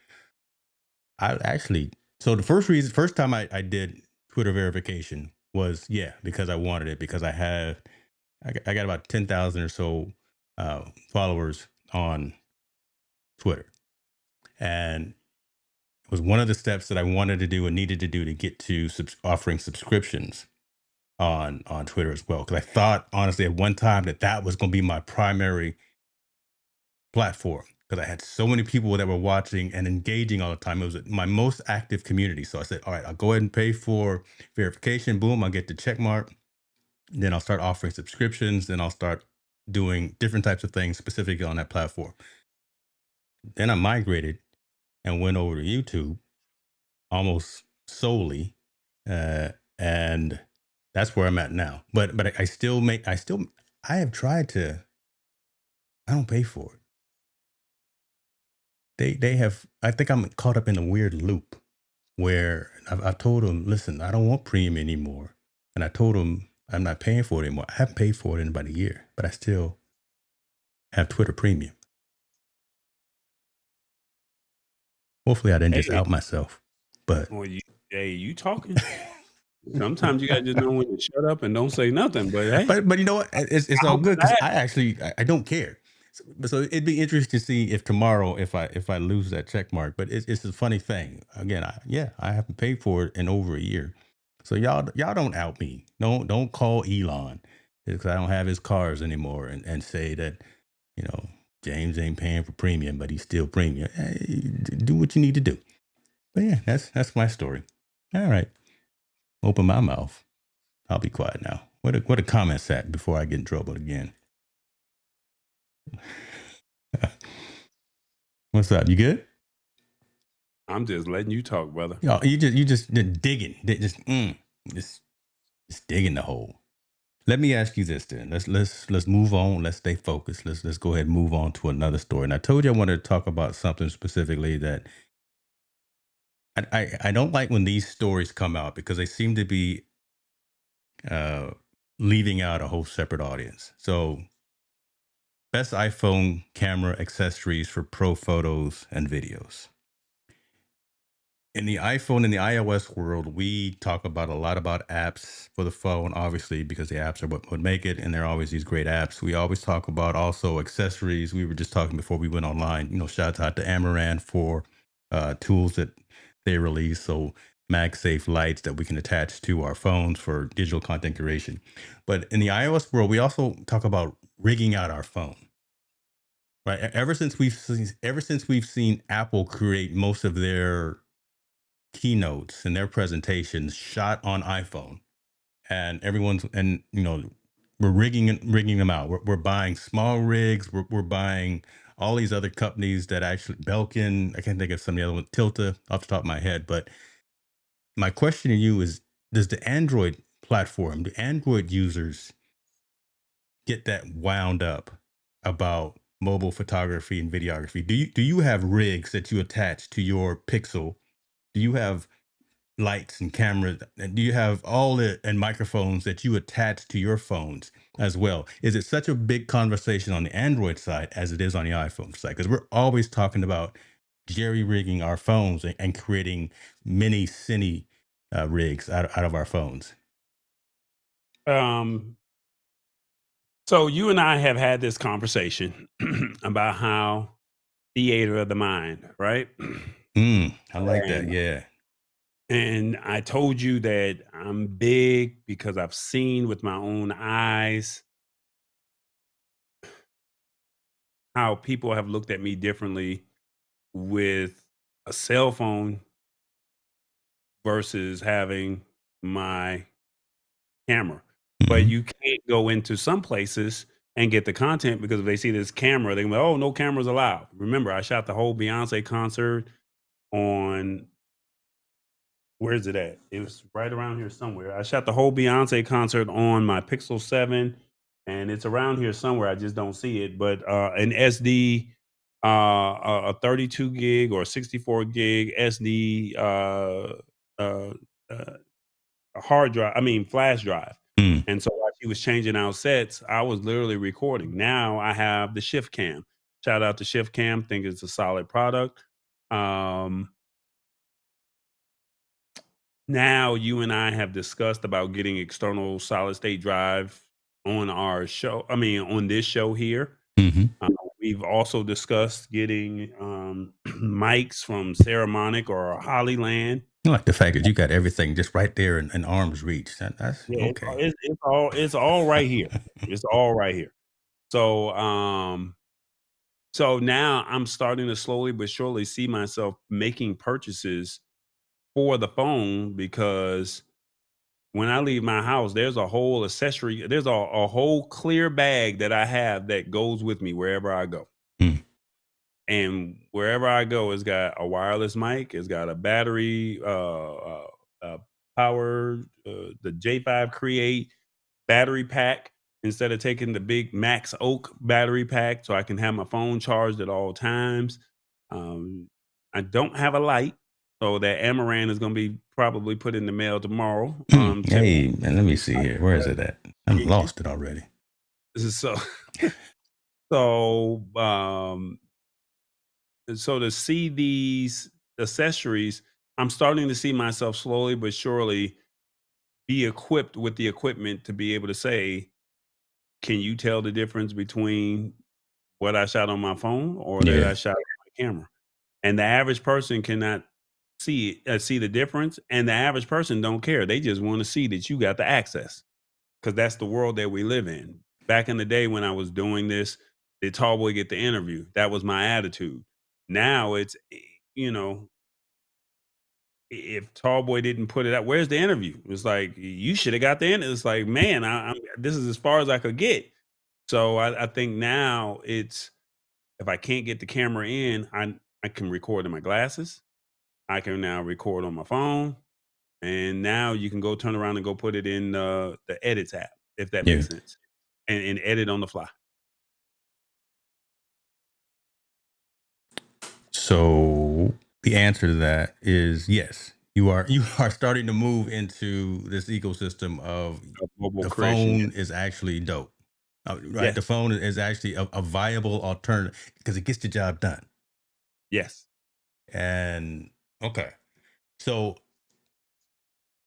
I actually, so the first time I did Twitter verification was, yeah, because I wanted it, because I got about 10,000 or so followers on Twitter, and it was one of the steps that I wanted to do and needed to do to get to offering subscriptions on Twitter as well. Because I thought honestly at one time that was going to be my primary platform, because I had so many people that were watching and engaging all the time. It was my most active community. So I said, all right, I'll go ahead and pay for verification. Boom, I'll get the check mark. Then I'll start offering subscriptions. Then I'll start doing different types of things specifically on that platform. Then I migrated and went over to YouTube almost solely, uh, and that's where I'm at now. But I still make I have tried to. I don't pay for it. They have. I think I'm caught up in a weird loop where I've told them, listen, I don't want premium anymore, and I told them I'm not paying for it anymore. I haven't paid for it in about a year, but I still have Twitter Premium. Hopefully, I didn't just Hey, out myself, but. well, you talking. Sometimes you gotta just know when to shut up and don't say nothing, but hey, But you know what? It's I all hope good because that I don't care. So it'd be interesting to see if tomorrow if I lose that check mark. But it's a funny thing. Again, I haven't paid for it in over a year. So y'all don't out me. Don't call Elon because I don't have his cars anymore and say that, you know, James ain't paying for premium, but he's still premium. Hey, do what you need to do. But yeah, that's my story. All right, open my mouth. I'll be quiet now. What a comments at before I get in trouble again. What's up? You good? I'm just letting you talk, brother. You just digging, just just digging the hole. Let me ask you this then. Let's move on. Let's stay focused. Let's go ahead and move on to another story. And I told you I wanted to talk about something specifically that I don't like when these stories come out because they seem to be uh, leaving out a whole separate audience. So best iPhone camera accessories for pro photos and videos. In the iPhone and the iOS world, we talk about a lot about apps for the phone, obviously, because the apps are what would make it, and there are always these great apps. We always talk about also accessories. We were just talking before we went online. Shouts out to Amaran for tools that they release. So MagSafe lights that we can attach to our phones for digital content curation. But in the iOS world, we also talk about rigging out our phone. Right. Ever since we've seen Apple create most of their keynotes and their presentations shot on iPhone, and we're rigging them out. We're buying small rigs. We're buying all these other companies that actually Belkin. I can't think of some of the other ones. Tilta off the top of my head. But my question to you is: does the Android platform, do Android users get that wound up about mobile photography and videography? Do you have rigs that you attach to your Pixel? Do you have lights and cameras? And do you have all the and microphones that you attach to your phones as well? Is it such a big conversation on the Android side as it is on the iPhone side? Because we're always talking about jerry rigging our phones and creating mini cine rigs out of our phones. Um, so you and I have had this conversation about how theater of the mind, right? I like that. And Yeah. I told you that I'm big because I've seen with my own eyes how people have looked at me differently with a cell phone versus having my camera. But Hmm. you can't go into some places and get the content because if they see this camera, they go, "Oh, no cameras allowed." Remember, I shot the whole Beyonce concert on where is it at? It was right around here somewhere. I shot the whole Beyonce concert on my Pixel 7, and it's around here somewhere. I just don't see it. But an SD, a 32 gig or 64 gig SD uh, uh, a hard drive, I mean, flash drive. Mm. And so while she was changing out sets, I was literally recording. Now I have the Shift Cam. Shout out to Shift Cam. Think it's a solid product. Um, Now you and I have discussed about getting external solid state drive on our show. I mean, on this show here. Hmm. We've also discussed getting mics from Ceramonic or Hollyland. I like the fact that you got everything just right there in arm's reach. That's Yeah, okay. it's all right here. It's all right here. So so now I'm starting to slowly but surely see myself making purchases for the phone because when I leave my house, there's a whole accessory, there's a whole clear bag that I have that goes with me wherever I go. Mm. And wherever I go, it's got a wireless mic, it's got a battery, power, the J5 Create battery pack instead of taking the big Max Oak battery pack so I can have my phone charged at all times. Um, I don't have a light, so that Amaran is going to be probably put in the mail tomorrow. Hey, man, let me see here. Where is it at? I'm lost it already. So so so to see these accessories, I'm starting to see myself slowly but surely be equipped with the equipment to be able to say, can you tell the difference between what I shot on my phone or that Yeah. I shot on my camera? And the average person cannot see the difference, and the average person don't care. They just want to see that you got the access because that's the world that we live in. Back in the day when I was doing this, did Tall Boy get the interview? That was my attitude. Now it's you know, if Tall Boy didn't put it out, where's the interview? It's like you should have got the interview. It's like, man, this is as far as I could get. So I think now it's if I can't get the camera in, I can record in my glasses. I can now record on my phone, and now you can go turn around and go put it in the edits app if that Yeah. makes sense, and edit on the fly. So the answer to that is yes. You are starting to move into this ecosystem of Of mobile the creation, phone yes, is actually dope. Right? The yes, phone is actually a viable alternative because it gets the job done. yes. And okay. So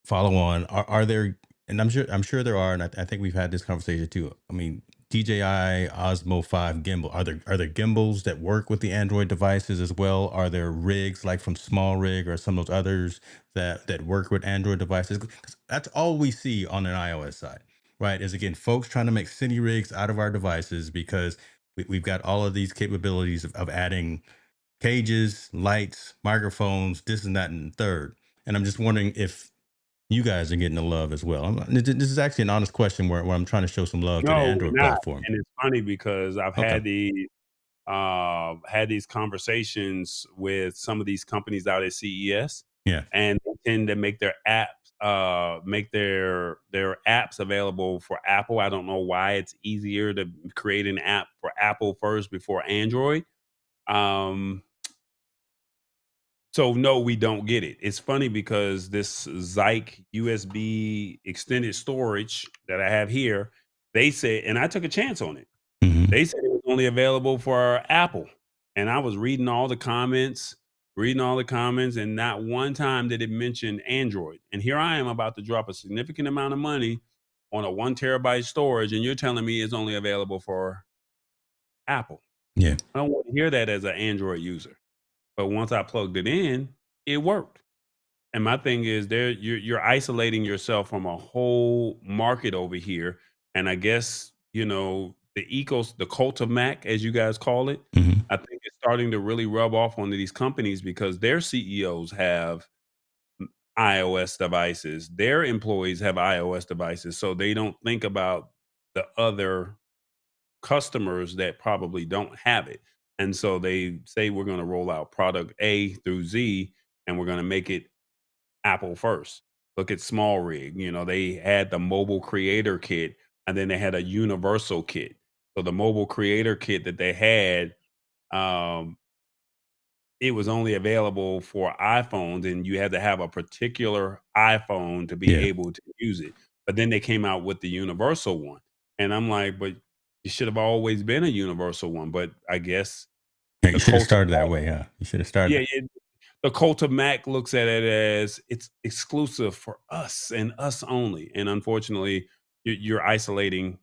follow on. Are there? And I'm sure there are, and I think we've had this conversation too. I mean, DJI Osmo 5 gimbal. Are there gimbals that work with the Android devices as well? Are there rigs like from Small Rig or some of those others that work with Android devices? 'Cause that's all we see on an iOS side, right? Is again folks trying to make cine rigs out of our devices because we've got all of these capabilities of adding cages, lights, microphones, this and that and third. And I'm just wondering if you guys are getting the love as well. This is actually an honest question where I'm trying to show some love to the No, we're Android not, platform. and it's funny because I've Okay. had these conversations with some of these companies out at CES, Yeah. and they tend to make their apps available for Apple. I don't know why it's easier to create an app for Apple first before Android. Um, so no, we don't get it. It's funny because this Zyke USB extended storage that I have here, they said, and I took a chance on it. Hmm. They said it was only available for Apple, and I was reading all the comments, and not one time did it mention Android. And here I am about to drop a significant amount of money on a 1 terabyte storage, and you're telling me it's only available for Apple. Yeah. I don't want to hear that as an Android user. But once I plugged it in, it worked. And my thing is there you're isolating yourself from a whole market over here. And I guess, the cult of Mac, as you guys call it, Hmm. I think it's starting to really rub off onto these companies because their CEOs have iOS devices. Their employees have iOS devices. So they don't think about the other customers that probably don't have it. And so they say we're going to roll out product A through Z and we're going to make it Apple first. Look at Small Rig. They had the mobile creator kit and then they had a universal kit. So the mobile creator kit that they had, um, it was only available for iPhones and you had to have a particular iPhone to be Yeah. able to use it. But then they came out with the universal one. And I'm like, but it should have always been a universal one. But I guess Yeah. You the should have cult of started that Mac, way, huh? You should have started yeah, that. yeah, the cult of Mac looks at it as it's exclusive for us and us only. And unfortunately, you're isolating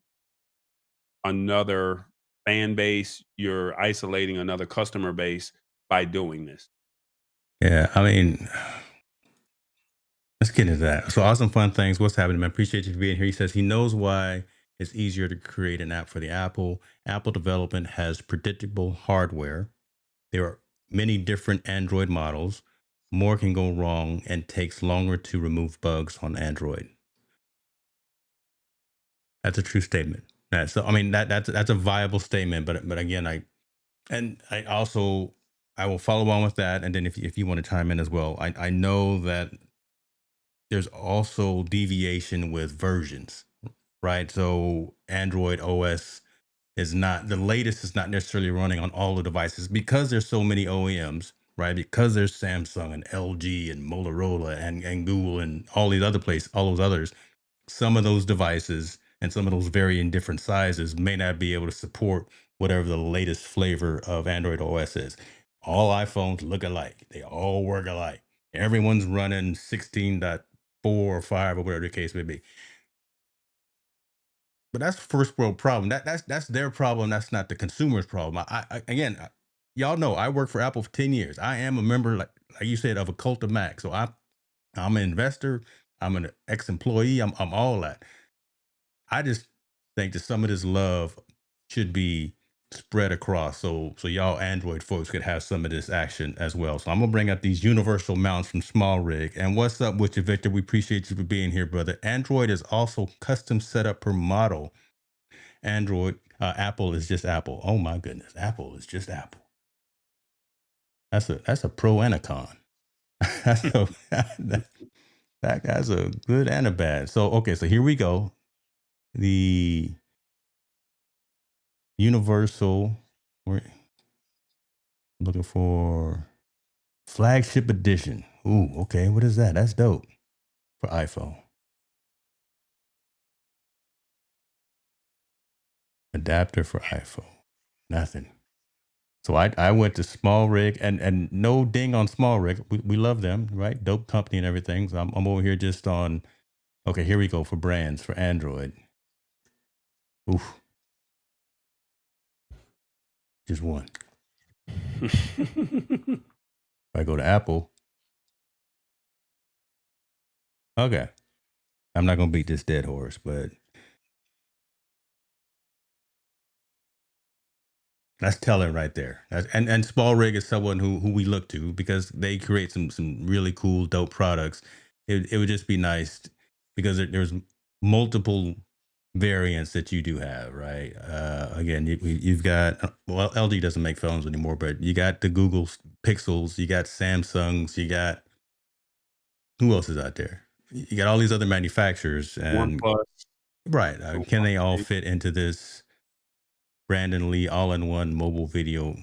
another fan base, you're isolating another customer base by doing this. Yeah. I mean, let's get into that. So awesome fun things. What's happening, man? Appreciate you for being here. He says he knows why it's easier to create an app for the Apple. Apple development has predictable hardware. There are many different Android models. More can go wrong and takes longer to remove bugs on Android. That's a true statement. So I mean that's a viable statement, but again, I also I will follow on with that, and then if you want to chime in as well, I know that there's also deviation with versions, right? So Android OS is not the latest is not necessarily running on all the devices because there's so many OEMs, right? Because there's Samsung and LG and Motorola and Google and all those others. Some of those devices and some of those varying different sizes may not be able to support whatever the latest flavor of Android OS is. All iPhones look alike. They all work alike. Everyone's running 16.4 or 5 or whatever the case may be. But that's first world problem. That's their problem. That's not the consumer's problem. Again, y'all know I worked for Apple for 10 years. I am a member, like you said, of a cult of Mac. So I'm an investor. I'm an ex-employee. I'm all that. I just think that some of this love should be spread across so y'all Android folks could have some of this action as well. So I'm gonna bring up these universal mounts from Small Rig. And what's up with you, Victor? We appreciate you for being here, brother. Android is also custom setup per model. Android, Apple is just Apple. Oh my goodness, Apple is just Apple. That's a pro and a con. that's a, that's a good and a bad. So okay, so here we go. The universal. We're looking for flagship edition. Ooh, okay. What is that? That's dope for iPhone. Adapter for iPhone. Nothing. So I went to Small Rig, and no ding on Small Rig. We love them, right? Dope company and everything. So I'm over here just on. Okay, here we go for brands for Android. Oof, just one. If I go to Apple, okay. I'm not gonna beat this dead horse, but that's telling right there. And Small Rig is someone who we look to because they create some really cool, dope products. It would just be nice because there's multiple variants that you do have, right? Again, you've got well, LG doesn't make phones anymore, but you got the Google Pixels, you got Samsungs, you got who else is out there? You got all these other manufacturers, and OnePlus, right, can they all Huawei. fit into this Brandon Lee all-in-one mobile video?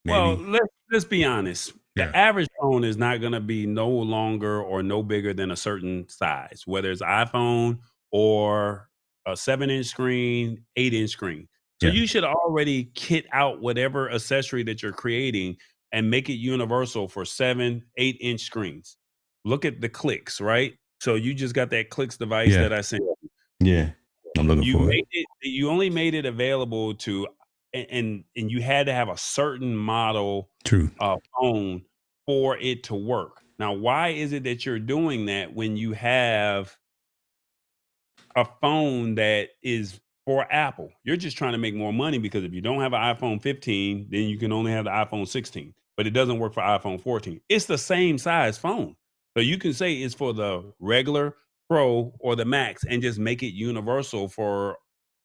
Well, Maybe. let's be honest. Yeah. The average phone is not gonna be no longer or no bigger than a certain size, whether it's iPhone or a 7-inch screen, 8-inch screen. So Yeah. you should already kit out whatever accessory that you're creating and make it universal for 7, 8-inch screens. Look at the Clicks, right? So you just got that Clicks device Yeah. that I sent you. Yeah. I'm looking You for it. made it you only made it available to and you had to have a certain model True. phone for it to work. Now, why is it that you're doing that when you have a phone that is for Apple? You're just trying to make more money because if you don't have an iPhone 15, then you can only have the iPhone 16, but it doesn't work for iPhone 14. It's the same size phone. So you can say it's for the regular, Pro, or the Max and just make it universal for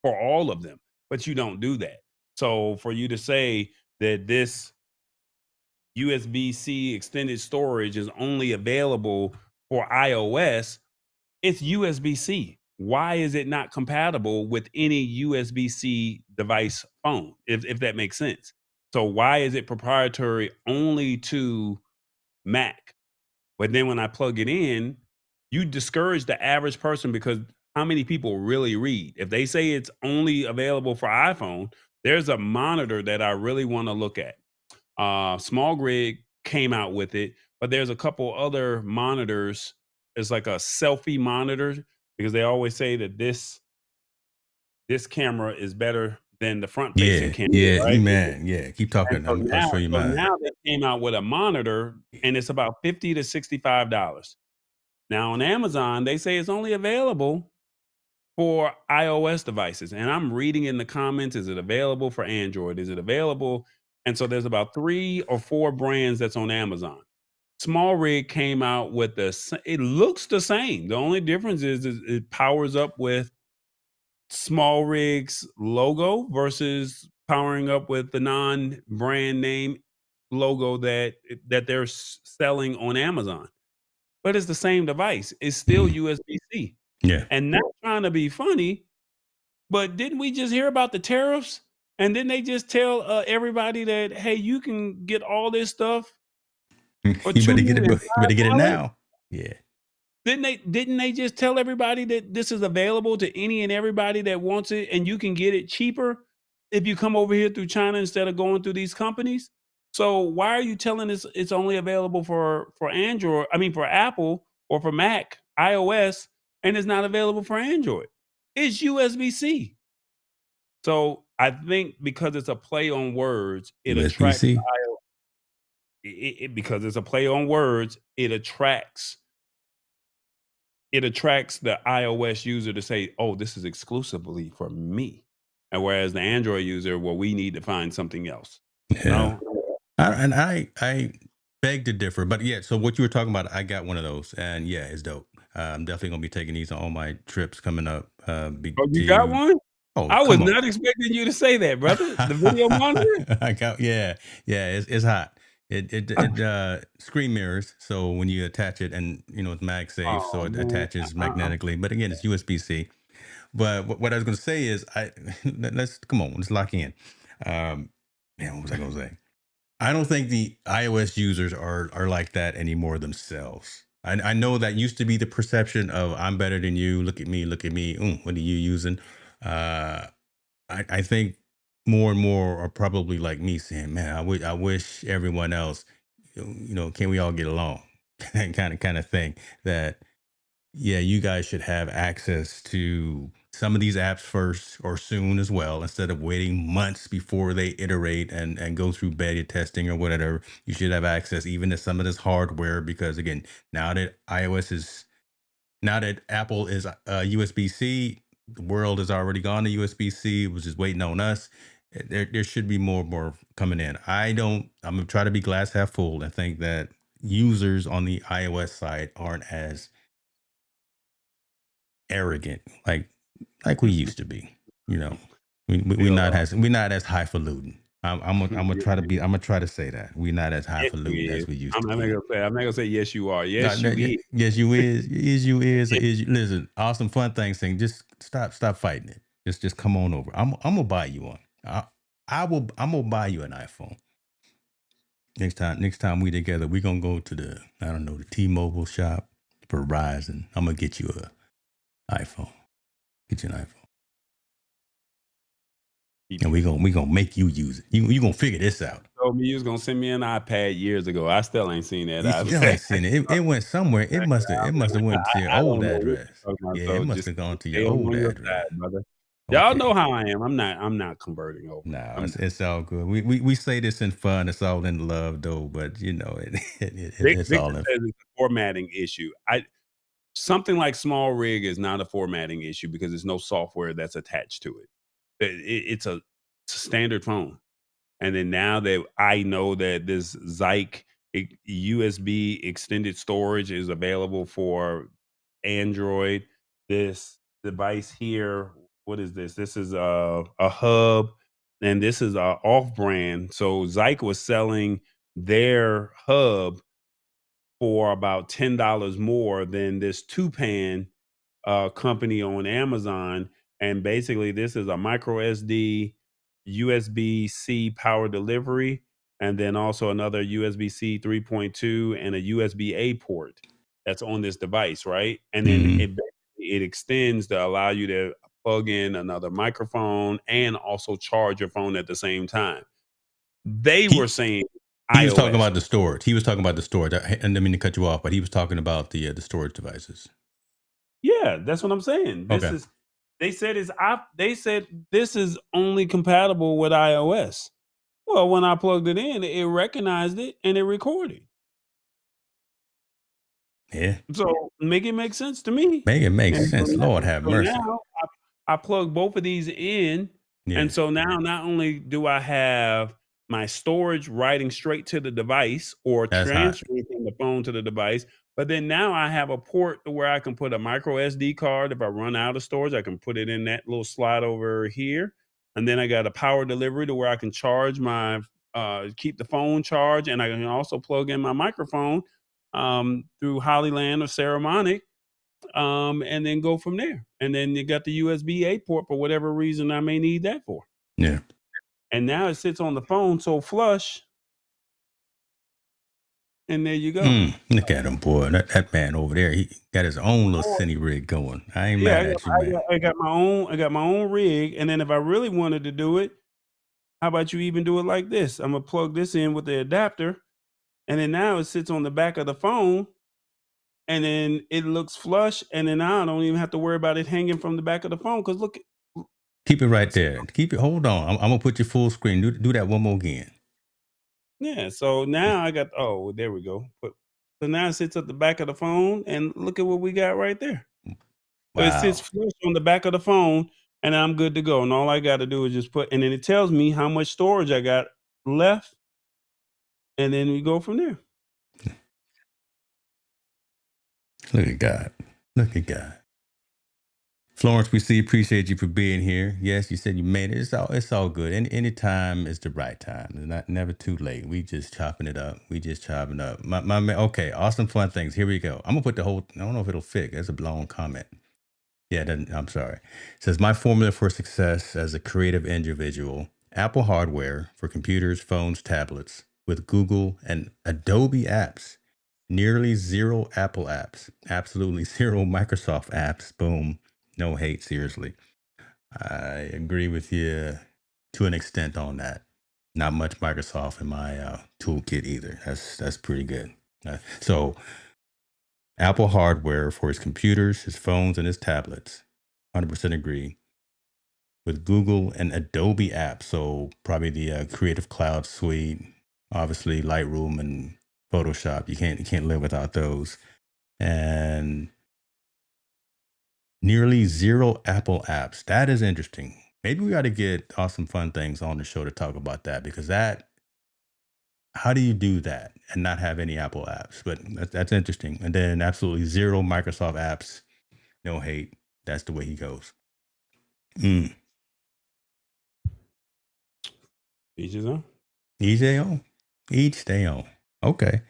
all of them. But you don't do that. So for you to say that this USB-C extended storage is only available for iOS, it's USB-C. Why is it not compatible with any USB-C device phone? If that makes sense. So why is it proprietary only to Mac? But then when I plug it in, you discourage the average person because how many people really read? If they say it's only available for iPhone, there's a monitor that I really want to look at. Small Grid came out with it, but there's a couple other monitors. It's like a selfie monitor because they always say that this camera is better than the front facing Yeah. camera, Yeah. right? Man. Yeah. Keep And talking. I'll show you so mine. now they came out with a monitor and it's about 50 to $65. Now on Amazon, they say it's only available for iOS devices. And I'm reading in the comments, is it available for Android? Is it available? And so there's about 3 or 4 brands that's on Amazon. Small Rig came out with it looks the same. The only difference is it powers up with Small Rig's logo versus powering up with the non-brand name logo that they're selling on Amazon. But it's the same device. It's still Mhm. USB-C. Yeah. And not trying to be funny, but didn't we just hear about the tariffs? And didn't they just tell everybody that, hey, you can get all this stuff for You better $2 get it. You better get it dollars? now. Yeah. Didn't they just tell everybody that this is available to any and everybody that wants it and you can get it cheaper if you come over here through China instead of going through these companies? So why are you telling us it's only available for Android, I mean for Apple or for Mac, iOS, and it's not available for Android? It's USB-C. So I think because it's a play on words, it USB attracts C. because it's a play on words, it attracts the iOS user to say, "Oh, this is exclusively for me." And whereas the Android user, well, we need to find something else. Yeah. No? I beg to differ, but yeah. So what you were talking about, I got one of those, and yeah, it's dope. I'm definitely gonna be taking these on all my trips coming up. Oh, you got To one? oh, I was come on. not expecting you to say that, brother. The video monitor? I got yeah, yeah. It's hot. It screen mirrors, so when you attach it, and it's MagSafe, so Oh, it man. attaches Uh-uh. magnetically. But again, it's USB C. But what I was going to say is, let's come on, let's lock in. Um, Man, what was I going to say? I don't think the iOS users are like that anymore themselves. I know that used to be the perception of I'm better than you. Look at me, look at me. What are you using? Uh, I think. more and more are probably like me saying, "Man, I wish everyone else, can we all get along?" kind of thing. That yeah, you guys should have access to some of these apps first or soon as well, instead of waiting months before they iterate and go through beta testing or whatever. You should have access even to some of this hardware because again, now that iOS is now that Apple is USB C, the world has already gone to USB C. It was just waiting on us. There should be more coming in. I don't. I'm gonna try to be glass half full and think that users on the iOS side aren't as arrogant like we used to be. You know, we Still not are. as we're not as highfalutin. I'm gonna try to be. I'm gonna try to say that we're not as Yes, highfalutin you as is. we used I'm to not be. gonna say. I'm not gonna say yes, you are. No, Yes, no, you is. yes, you is, or is you, listen, awesome, fun thing saying, just stop fighting it. Just come on over. I'm gonna buy you one. I'm gonna buy you an iPhone next time we together. We gonna go to the I don't know the T-Mobile shop, Verizon. I'm gonna get you a iPhone. Get you an iPhone, You and we gonna make you use it. You gonna figure this out. told me you was gonna send me an iPad years ago. I still ain't seen that You still iPad. ain't seen it. It went somewhere. It must have went to your I old don't know what address. you're talking about. Yeah, it So must just have gone to your stay old on your address. side, brother. Y'all know Okay. how I am. I'm not converting over. No, I'm not. it's all good. We say this in fun. It's all in love, though. But it's Victor all in. says it's a formatting issue. I Something like Small Rig is not a formatting issue because there's no software that's attached to it. It's a standard phone. And then now that I know that this USB extended storage is available for Android, this device here, what is this? This is a hub, and this is a off brand. So Zyke was selling their hub for about $10 more than this two pan company on Amazon. And basically, this is a micro SD, USB C power delivery, and then also another USB C 3.2 and a USB A port that's on this device, right? And then Hmm. it extends to allow you to plug in another microphone and also charge your phone at the same time. They were He saying he was talking iOS. about the storage. He was talking about the storage. I didn't mean to cut you off, but he was talking about the storage devices. Yeah, that's what I'm saying. This Okay. is they said this is only compatible with iOS. Well, when I plugged it in, it recognized it and it recorded. Yeah. So make it make sense to me. Make it make And sense. Lord have so mercy. now I plug both of these in, and Yeah. so now not only do I have my storage writing straight to the device or That's hot. transferring from the phone to the device, but then now I have a port to where I can put a micro SD card. If I run out of storage, I can put it in that little slot over here. And then I got a power delivery to where I can charge my keep the phone charged, and I can also plug in my microphone through Hollyland or Saramonic, and then go from there. And then you got the USB A port for whatever reason I may need that for. Yeah. And now it sits on the phone so flush, and there you go. Look at him, boy. That man over there, he got his own little Or cine rig going. I ain't yeah, mad at you, man. I got my own rig, and then if I really wanted to do it, how about you even do it like this? I'm gonna plug this in with the adapter, and then now it sits on the back of the phone, and then it looks flush, and then now I don't even have to worry about it hanging from the back of the phone. Because look, Keep it right there. Keep it. Hold on. I'm gonna put you full screen. Do that one more again. yeah, so now I got oh, there we go. So now it sits at the back of the phone, and look at what we got right there. So it sits Wow. flush on the back of the phone, and I'm good to go. And all I got to do is just put, and then it tells me how much storage I got left, and then we go from there. Look at God. Look at God. Florence, we see appreciate you for being here. Yes, you said you made it. It's all good. Any time is the right time. It's not never too late. We just chopping it up. We just chopping up. My man. Okay, awesome fun things. Here we go. I'm gonna put the whole. I don't know if it'll fit. That's a long comment. Yeah, I'm sorry. It says my formula for success as a creative individual: Apple hardware for computers, phones, tablets, with Google and Adobe apps. Nearly zero Apple apps. Absolutely zero Microsoft apps. Boom. No hate, seriously. I agree with you to an extent on that. Not much Microsoft in my toolkit either. That's pretty good. So Apple hardware for his computers, his phones, and his tablets. 100% agree. With Google and Adobe apps, so probably the Creative Cloud suite, obviously Lightroom and Photoshop. You can't live without those. And nearly zero Apple apps. That is interesting. Maybe we got to get awesome fun things on the show to talk about that because that how do you do that and not have any Apple apps? But that's interesting. And then absolutely zero Microsoft apps. No hate. That's the way he goes. Mm. Each his own. Each day on. Each day on. Okay.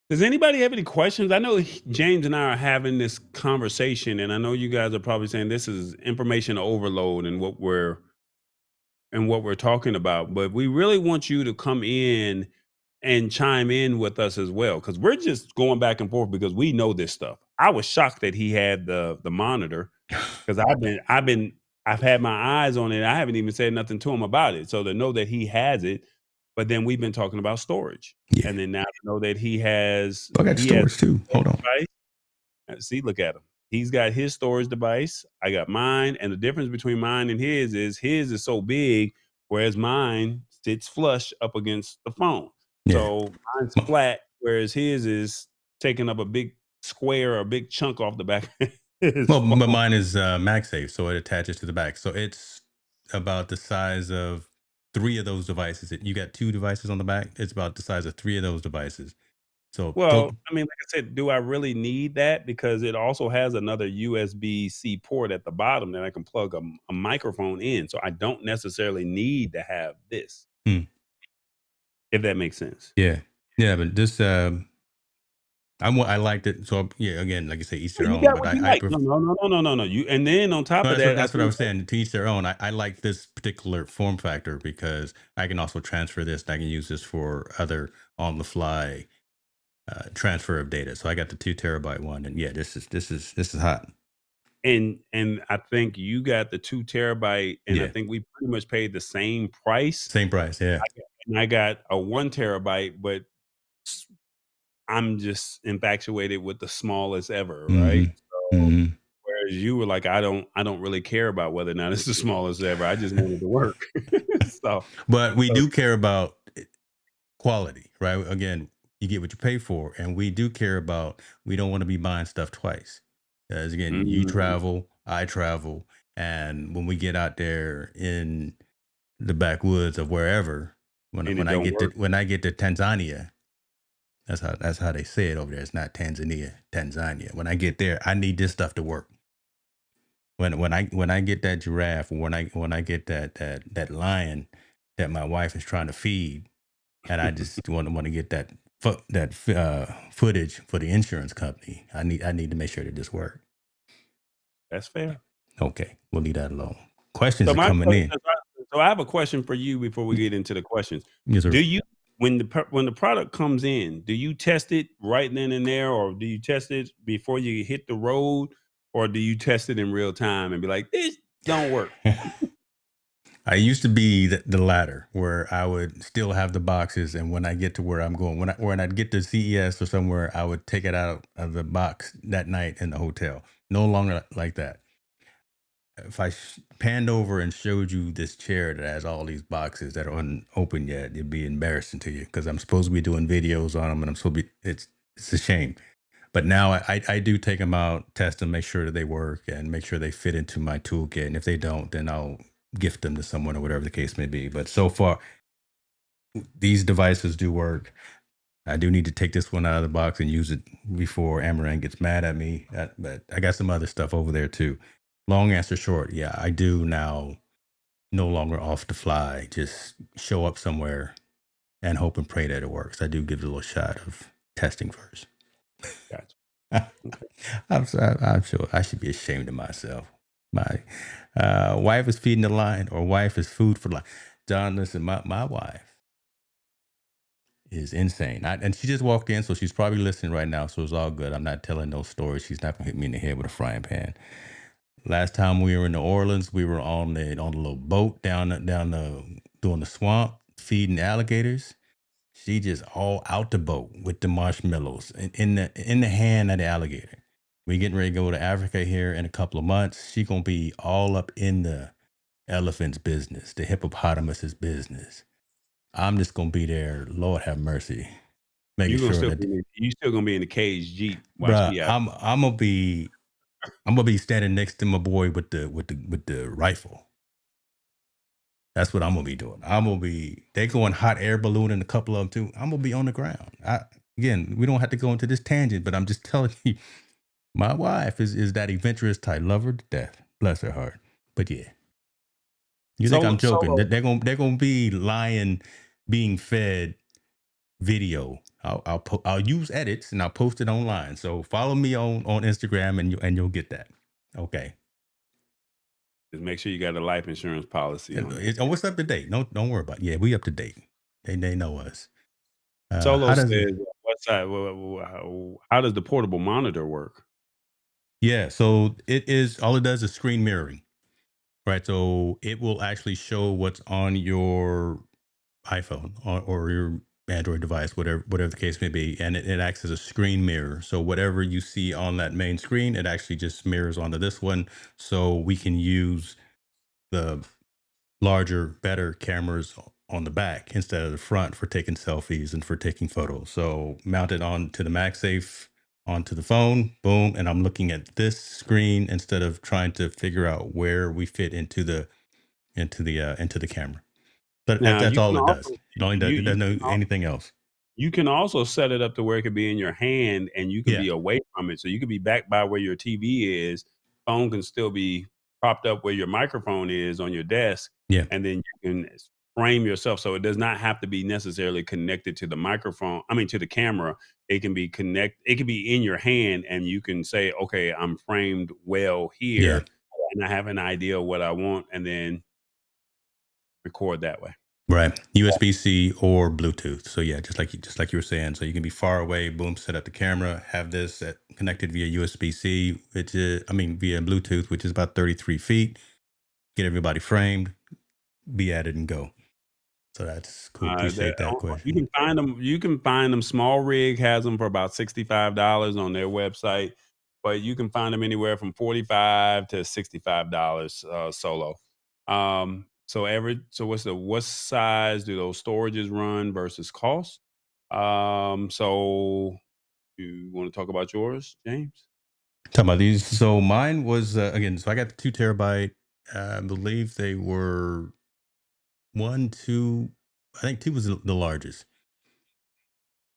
Does anybody have any questions? I know James and I are having this conversation, and I know you guys are probably saying this is information overload and what we're talking about. But we really want you to come in and chime in with us as well, because we're just going back and forth because we know this stuff. I was shocked that he had the monitor because I've had my eyes on it. I haven't even said nothing to him about it. So to know that he has it, but then we've been talking about storage. Yeah. And then now to know that he has I got he has storage too. Hold on. device. See, look at him. He's got his storage device. I got mine, and the difference between mine and his is so big, whereas mine sits flush up against the phone. Yeah. So mine's flat, whereas his is taking up a big square or a big chunk off the back of his Well, but phone. mine is MagSafe, so it attaches to the back. So it's about the size of three of those devices. You got two devices on the back. It's about the size of three of those devices. So Well, I mean, like I said, do I really need that? Because it also has another USB-C port at the bottom that I can plug a microphone in. So I don't necessarily need to have this, hmm, if that makes sense. yeah, yeah. But this, I liked it. So yeah, again, like I say, each Well, their you own. got But what you I like. prefer. No. You and then on top No, of that's what that, I that's what I think was saying. To each their own. I like this particular form factor because I can also transfer this. And I can use this for other on the fly transfer of data. So I got the 2 terabyte one, and yeah, this is hot. and I think you got the 2 terabyte, and I Yeah, think we pretty much paid the same price. same price. Yeah. I got a 1 terabyte, but s- I'm just infatuated with the smallest ever, right? Mm-hmm. So Mm-hmm. whereas you were like, I don't really care about whether or not it's the smallest ever. I just wanted to work. so But we so do care about quality, right? Again, you get what you pay for, and we do care about. We don't want to be buying stuff twice. As again, you mm, travel, I travel, and when we get out there in the backwoods of wherever, when and when it I don't get to work. when I get to Tanzania, that's how they say it over there. It's not Tanzania, Tanzania. When I get there, I need this stuff to work. When I get that giraffe, when I get that lion that my wife is trying to feed, and I just want to get footage for the insurance company. I need to make sure that this works. That's fair. Okay, we'll leave that alone. Questions So are my coming question, in. so I have a question for you before we Y- get into the questions. Yes, Do sir. you when the product comes in, do you test it right then and there, or do you test it before you hit the road, or do you test it in real time and be like, this don't work? I used to be the latter, where I would still have the boxes, and when I get to where I'm going, when I'd get to CES or somewhere, I would take it out of the box that night in the hotel. No longer like that. If I panned over and showed you this chair that has all these boxes that are unopened yet, it'd be embarrassing to you because I'm supposed to be doing videos on them, and I'm supposed to be. It's a shame. But now I do take them out, test them, make sure that they work, and make sure they fit into my toolkit. And if they don't, then I'll gift them to someone or whatever the case may be. But so far, these devices do work. I do need to take this one out of the box and use it before Amaran gets mad at me. But I got some other stuff over there too. Long answer short, yeah, I do now no longer off the fly. Just show up somewhere and hope and pray that it works. I do give it a little shot of testing first. Gotcha. Okay. I'm sure I should be ashamed of myself. My wife is feeding the lion, or wife is food for life. John, listen, my wife is insane. And she just walked in, so she's probably listening right now. So it's all good. I'm not telling no stories. She's not gonna hit me in the head with a frying pan. Last time we were in New Orleans, we were on the little boat down the doing the swamp, feeding alligators. She just all out the boat with the marshmallows in the hand of the alligator. We getting ready to go to Africa here in a couple of months. She gonna be all up in the elephant's business, the hippopotamus's business. I'm just gonna be there. Lord have mercy, making You gonna sure still that, be in, you still gonna be in the cage Jeep while bruh, she out. I'm gonna be standing next to my boy with the rifle. That's what I'm gonna be doing. They going hot air balloon in a couple of them too. I'm gonna be on the ground. Again, we don't have to go into this tangent, but I'm just telling you, my wife is that adventurous type. Love her to death. Bless her heart. But yeah, you think I'm joking? Solo. They're gonna be lying, being fed video. I'll use edits and I'll post it online. So follow me on Instagram and you'll get that. Okay. Just make sure you got a life insurance policy on there. Oh, what's up to date? No, don't worry about it. Yeah, we up to date. They know us. Solo How does it? says, "What side? How does the portable monitor work?" Yeah, so it is all it does is screen mirroring, right? So it will actually show what's on your iPhone or your Android device, whatever the case may be, and it acts as a screen mirror. So whatever you see on that main screen, it actually just mirrors onto this one, so we can use the larger, better cameras on the back instead of the front for taking selfies and for taking photos. So mount it onto the MagSafe onto the phone, boom, and I'm looking at this screen instead of trying to figure out where we fit into the camera. But Now that's you can all it does. also It doesn't know anything else. you can also set it up to where it could be in your hand and you can Yeah, be away from it. So you could be back by where your TV is. Phone can still be propped up where your microphone is on your desk, yeah, and then you can frame yourself. So it does not have to be necessarily connected to the microphone. I mean, to the camera. It can be it can be in your hand, and you can say, okay, I'm framed well yeah. here, and I have an idea of what I want, and then record that way. Right. USB-C or Bluetooth. So yeah, just like you were saying. So you can be far away, boom, set up the camera, have this connected via USB-C, which is, I mean, via Bluetooth, which is about 33 feet. Get everybody framed, be at it and go. So that's cool. That Appreciate that you question. can find them. You can find them. Small Rig has them for about $65 on their website, but you can find them anywhere from $45 to $65 solo. So what size do those storages run versus cost? So you want to talk about yours, James? Talking about these. So mine was, again, so I got the 2 terabyte. I believe they were one, two, I think two was the largest.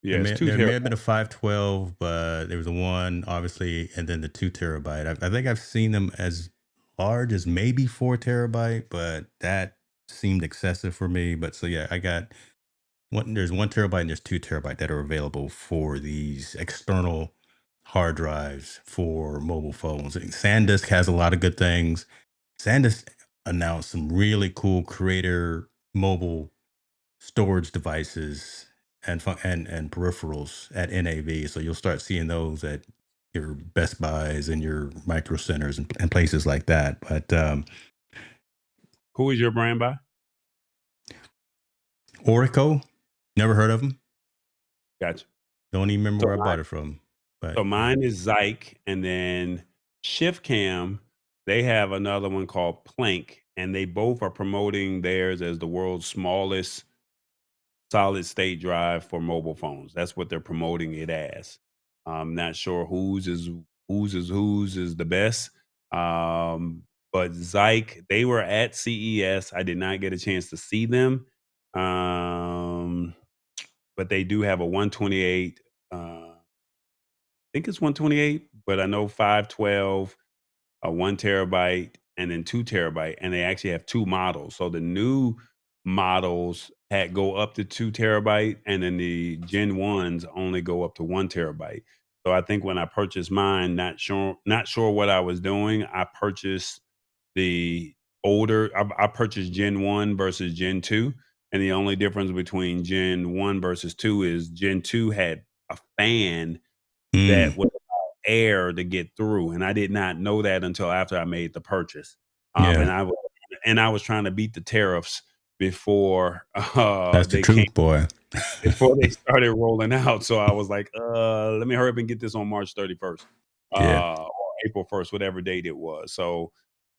There Yeah, it's may two there may terabytes. have been a 512, but there was a one, obviously, and then the 2 terabyte. I think I've seen them as large as maybe 4 terabyte, but that seemed excessive for me. But so yeah, I got one. There's 1 terabyte and there's 2 terabyte that are available for these external hard drives for mobile phones. And SanDisk has a lot of good things. SanDisk announced some really cool creator mobile storage devices and peripherals at NAV. So you'll start seeing those at your Best Buys and your Micro Centers and places like that. But Who is your brand by? Orico, never heard of them. Gotcha. Don't even remember So where I bought it from. But So yeah, mine is Zyke, and then ShiftCam, they have another one called Plank, and they both are promoting theirs as the world's smallest solid state drive for mobile phones. That's what they're promoting it as. I'm not sure whose is the best. Um, but Zyke, they were at CES. I did not get a chance to see them. Um, but they do have a 128. Think it's 128, but I know 512, a 1 terabyte, and then 2 terabyte, and they actually have two models. So the new models had go up to 2 terabyte, and then the Gen ones only go up to 1 terabyte. So I think when I purchased mine, not sure what I was doing. I purchased the I purchased Gen 1 versus Gen 2. And the only difference between Gen 1 versus 2 is Gen 2 had a fan that mm, was air to get through, and I did not know that until after I made the purchase. Yeah, And I was trying to beat the tariffs before, that's the they came truth, boy. before they started rolling out. So I was like, let me hurry up and get this on March 31st, Yeah. or April 1st, whatever date it was. So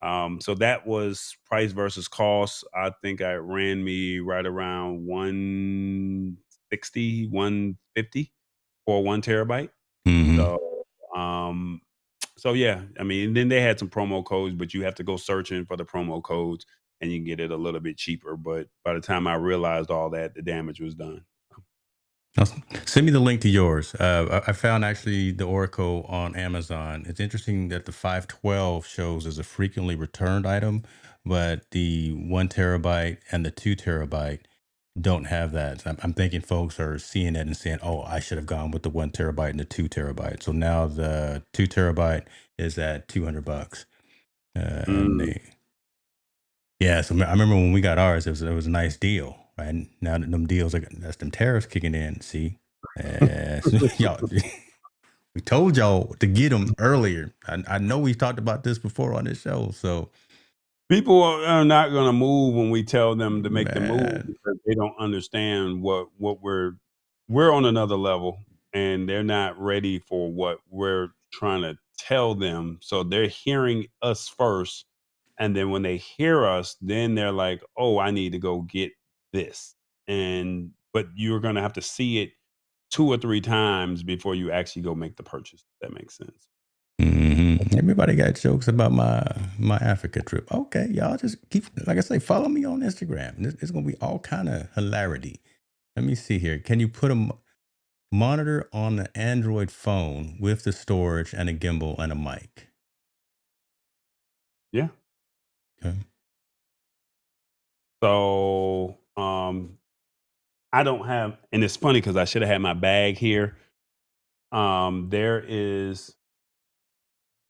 that was price versus cost. I think I ran me right around 160, 150 for 1 terabyte. Hmm. So, so yeah, I mean, then they had some promo codes, but you have to go searching for the promo codes and you can get it a little bit cheaper. But by the time I realized all that, the damage was done. Awesome. Send me the link to yours. I found actually the Oracle on Amazon. It's interesting that the 512 shows as a frequently returned item, but the 1 terabyte and the 2 terabyte don't have that. So I'm thinking folks are seeing it and saying, "Oh, I should have gone with the 1 terabyte and the 2 terabyte." So now the 2 terabyte is at $200, and Mm. they yeah. So I remember when we got ours, it was a nice deal, right? And now that them deals, like that's them tariffs kicking in. See, so y'all, we told y'all to get them earlier. I know we talked about this before on this show. So People are not going to move when we tell them to make the move man, because they don't understand what we're on another level, and they're not ready for what we're trying to tell them. So they're hearing us first, and then when they hear us, then they're like, "Oh, I need to go get this." And but you're going to have to see it 2 or 3 times before you actually go make the purchase. If that makes sense. everybody got jokes about my Africa trip. Okay, y'all just keep, like I say, follow me on Instagram. It's gonna be all kind of hilarity. Let me see here. Can you put a monitor on the Android phone with the storage and a gimbal and a mic? Yeah. Okay. So, I don't have, and it's funny because I should have had my bag here. There is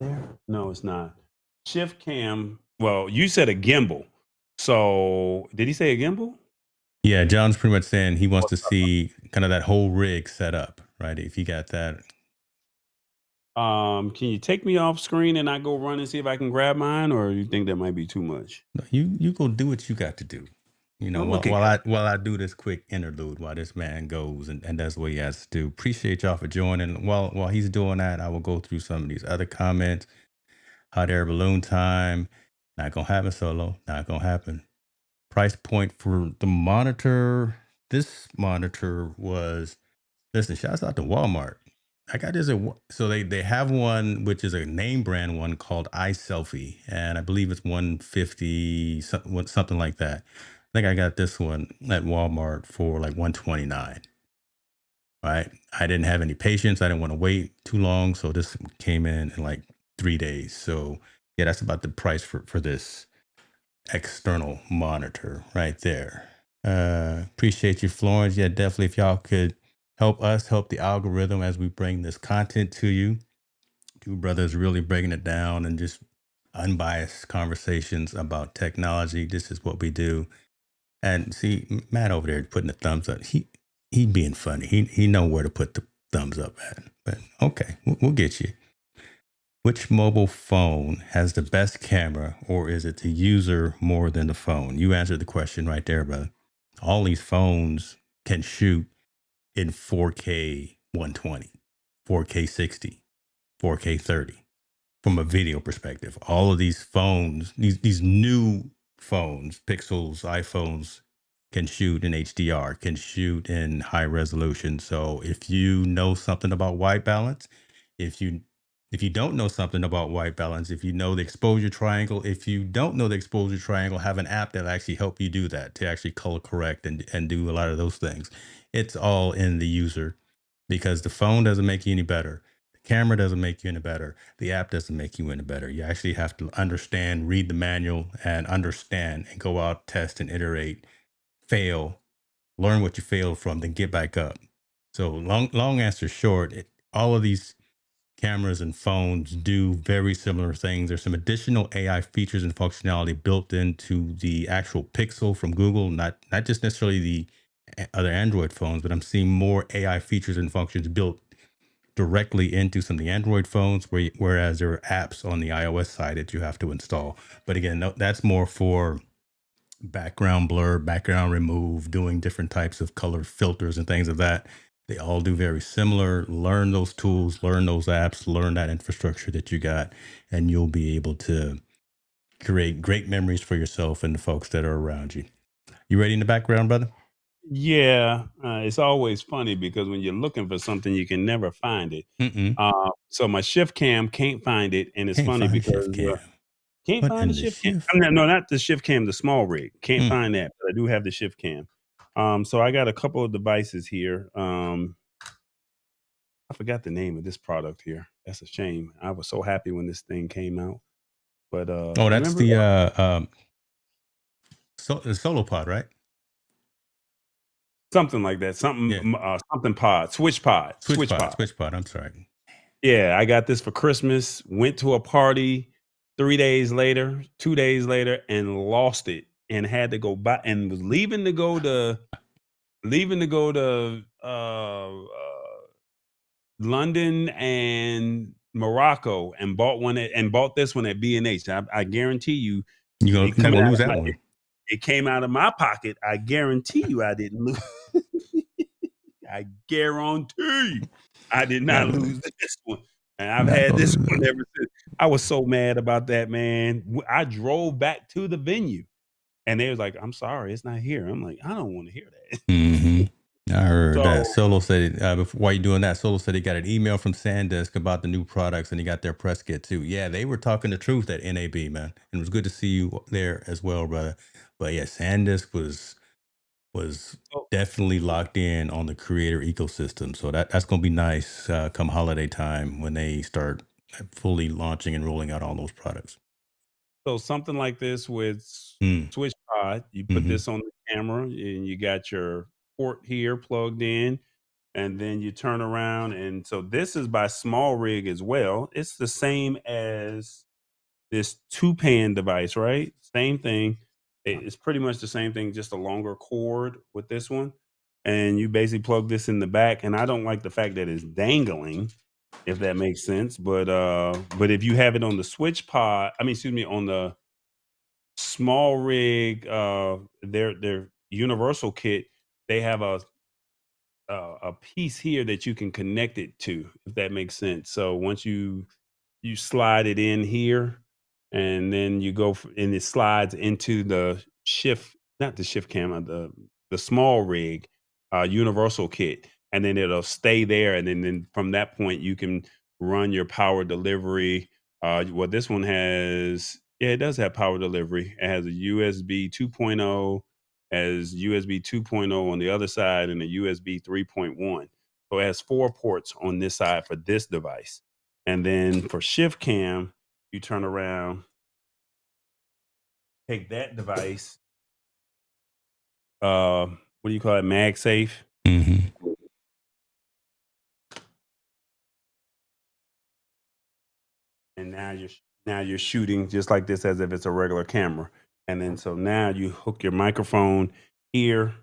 there? No, it's not. Shift cam. Well, you said a gimbal. So did he say a gimbal? Yeah, John's pretty much saying he wants to see kind of that whole rig set up, right? If you got that, Can you take me off screen and I go run and see if I can grab mine, or you think that might be too much? no, you go do what you got to do. Oh, While, look at while God. I do this quick interlude while this man goes and does what he has to do. Appreciate y'all for joining. While he's doing that, I will go through some of these other comments. Hot air balloon time. Not gonna happen solo. Not gonna happen. Price point for the monitor. This monitor was, listen, shouts out to Walmart. I got this so they have one which is a name brand one called iSelfie, and I believe it's 150 something like that. I think I got this one at Walmart for like 129. Right? I didn't have any patience. I didn't want to wait too long, so this came in like 3 days. So yeah, that's about the price for this external monitor right there. Appreciate you, Florence. Yeah, definitely. If y'all could help us help the algorithm as we bring this content to you. Two brothers really breaking it down and just unbiased conversations about technology. This is what we do. And see, Matt over there putting the thumbs up. He being funny. He know where to put the thumbs up at. But okay, we'll get you. Which mobile phone has the best camera, or is it the user more than the phone? You answered the question right there, brother. All these phones can shoot in 4K 120, 4K 60, 4K 30 from a video perspective. All of these phones, these new phones, Pixels, iPhones, can shoot in HDR, can shoot in high resolution. So if you know something about white balance, if you if you don't know something about white balance, if you know the exposure triangle, if you don't know the exposure triangle, have an app that'll actually help you do that, to actually color correct and do a lot of those things. It's all in the user, because the phone doesn't make you any better. The camera doesn't make you any better. The app doesn't make you any better. You actually have to understand, read the manual and understand and go out, test and iterate, fail, learn what you failed from, then get back up. So long answer short, all of these cameras and phones do very similar things. There's some additional AI features and functionality built into the actual Pixel from Google, not just necessarily the other Android phones, but I'm seeing more AI features and functions built directly into some of the Android phones, whereas there are apps on the iOS side that you have to install. But again, that's more for background blur, background remove, doing different types of color filters and things of that. They all do very similar. Learn those tools, learn those apps, learn that infrastructure that you got, and you'll be able to create great memories for yourself and the folks that are around you. You ready in the background, brother? Yeah, it's always funny because when you're looking for something, you can never find it. Mm-mm. So my shift cam can't find it, and it's Can't funny find shift because cam. can't What find the in the shift cam. shift? I mean, no, not the shift cam, the small rig. Can't Mm. find that, but I do have the shift cam. So I got a couple of devices here. I forgot the name of this product here. That's a shame. I was so happy when this thing came out. But Oh, you that's remember the the solo pod, right? something like that? Yeah. Something pod, Switch switch pod, pod. switch pod. I'm sorry. Yeah, I got this for Christmas. Went to a party 3 days later, 2 days later, and lost it, and had to go back, and was leaving to go to London and Morocco, and bought this one at B&H. I guarantee you, You're it not coming gonna out lose of that one. it came out of my pocket. I guarantee you, I didn't lose. I guarantee I did not Uh, lose this one, and I've not had gonna this lose one it. ever since. I was so mad about that, man. I drove back to the venue, and they was like, "I'm sorry, it's not here." I'm like, "I don't want to hear that." Hmm. I heard that. So, Solo said, while you doing that, Solo said he got an email from SanDisk about the new products and he got their press kit too. Yeah, they were talking the truth at NAB, man. And it was good to see you there as well, brother. But yeah, SanDisk was so, definitely locked in on the creator ecosystem. So that's gonna be nice come holiday time when they start fully launching and rolling out all those products. so something like this with Mm. Switch Pod, you put Hmm. this on the camera, and you got your port here plugged in, and then you turn around, and so this is by Small Rig as well. It's the same as this two pan device, right? Same thing. It's pretty much the same thing, just a longer cord with this one. And you basically plug this in the back. And I don't like the fact that it's dangling, if that makes sense. But if you have it on the switch pod, I mean, excuse me, on the small rig, their universal kit, they have a piece here that you can connect it to, if that makes sense. So once you slide it in here, and then you go and it slides into the shift, not the shift camera, the small rig, universal kit, and then it'll stay there, and then from that point you can run your power delivery. Well, this one has, yeah, it does have power delivery. It has a USB 2.0, as USB 2.0 on the other side, and a USB 3.1. So it has four ports on this side for this device. And then for shift cam, you turn around, take that device, what do you call it? MagSafe. Hmm. And now you're shooting just like this as if it's a regular camera. And then so now you hook your microphone here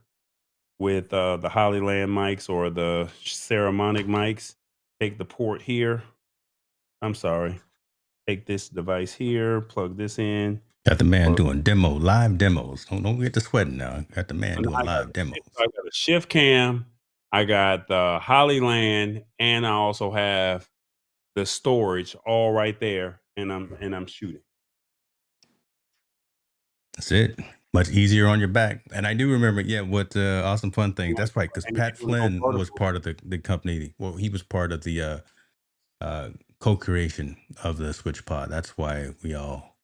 with the Hollyland mics or the Ceramonic mics. Take the port here. I'm sorry. Take this device here, plug this in. Got the man Plug. doing live demos. Don't get to sweating now. Got the man And doing live I demos. got a shift cam, I got the Hollyland, and I also have the storage all right there, and I'm shooting. That's it. Much easier on your back. And I do remember, yeah, what awesome fun things. That's right, because And if Pat you want to go Flynn was vertical, part of the company. Well, he was part of the co-creation of the Switch Pod. That's why we all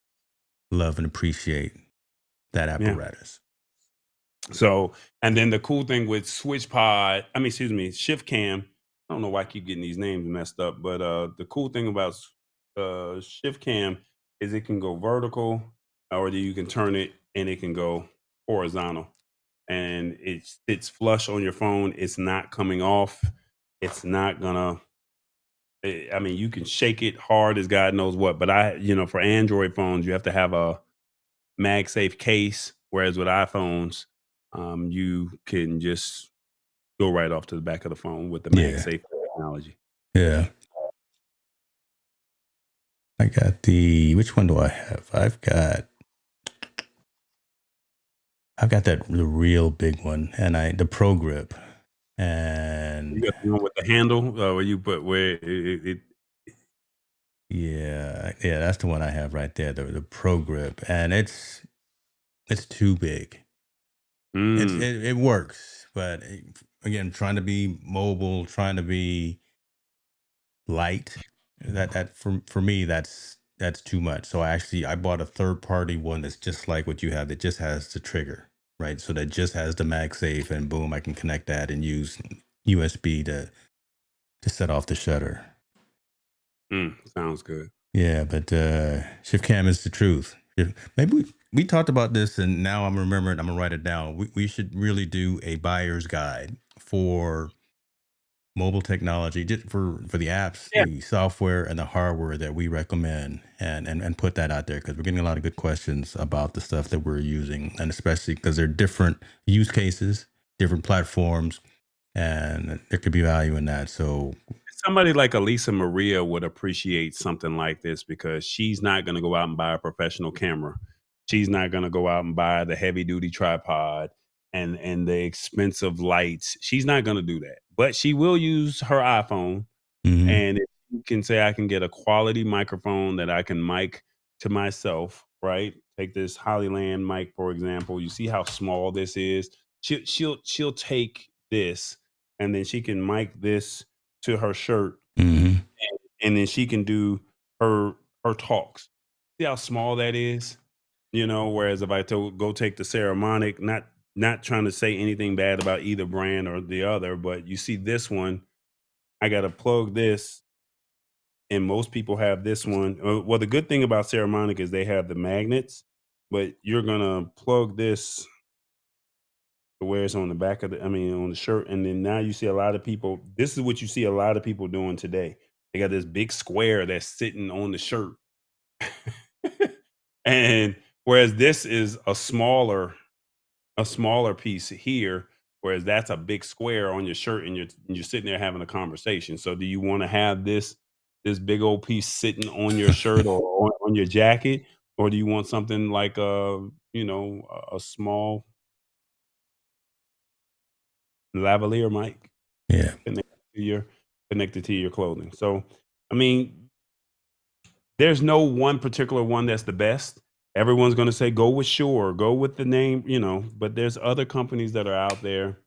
love and appreciate that yeah. apparatus. So, and then the cool thing with Switch Pod, I mean, excuse me, Shift Cam. I don't know why I keep getting these names messed up, but the cool thing about Shift Cam is it can go vertical, or you can turn it and it can go horizontal, and it sits flush on your phone. It's not coming off. It's not gonna. I mean, you can shake it hard as God knows what, but for Android phones, you have to have a MagSafe case, whereas with iPhones, you can just go right off to the back of the phone with the Yeah. MagSafe technology. Yeah. I got which one do I have? I've got the real big one, and the Pro Grip, You and got the one with the handle, where you put where it yeah, yeah, that's the one I have right there, the Pro Grip, and it's too big. mm, It works, but again, trying to be mobile, trying to be light, that for me, that's too much. So I bought a third party one that's just like what you have, that just has the trigger, right? So that just has the MagSafe, and boom, I can connect that and use USB to set off the shutter. sounds good. Yeah, but shift cam is the truth. Maybe we talked about this, and now I'm remembering. I'm gonna write it down. We should really do a buyer's guide for mobile technology, just for the apps, Yeah. the software, and the hardware that we recommend, and put that out there, because we're getting a lot of good questions about the stuff that we're using, and especially because they're different use cases, different platforms, and there could be value in that. So, Somebody like Elisa Maria would appreciate something like this because she's not going to go out and buy a professional camera. She's not going to go out and buy the heavy duty tripod and the expensive lights. She's not going to do that. But she will use her iPhone, hmm and if you can say I can get a quality microphone that I can mic to myself, right? Take this Hollyland mic for example. You see how small this is. She'll take this, and then she can mic this to her shirt, hmm and then she can do her her talks. See how small that is? Whereas if I go take the Ceramonic, not trying to say anything bad about either brand or the other, but you see this one, I got to plug this, and most people have this one. Well, the good thing about Ceramonic is they have the magnets, but you're gonna plug this to where it's on the back of on the shirt, and then now you see a lot of people. This is what you see a lot of people doing today. They got this big square that's sitting on the shirt, and whereas this is a smaller piece here, whereas that's a big square on your shirt, and you're sitting there having a conversation. So do you want to have this big old piece sitting on your shirt or on your jacket, or do you want something like a small lavalier mic yeah, connected to your connected to your clothing? So I mean, there's no one particular one that's the best. Everyone's going to say go with Shure, go with the name, but there's other companies that are out there.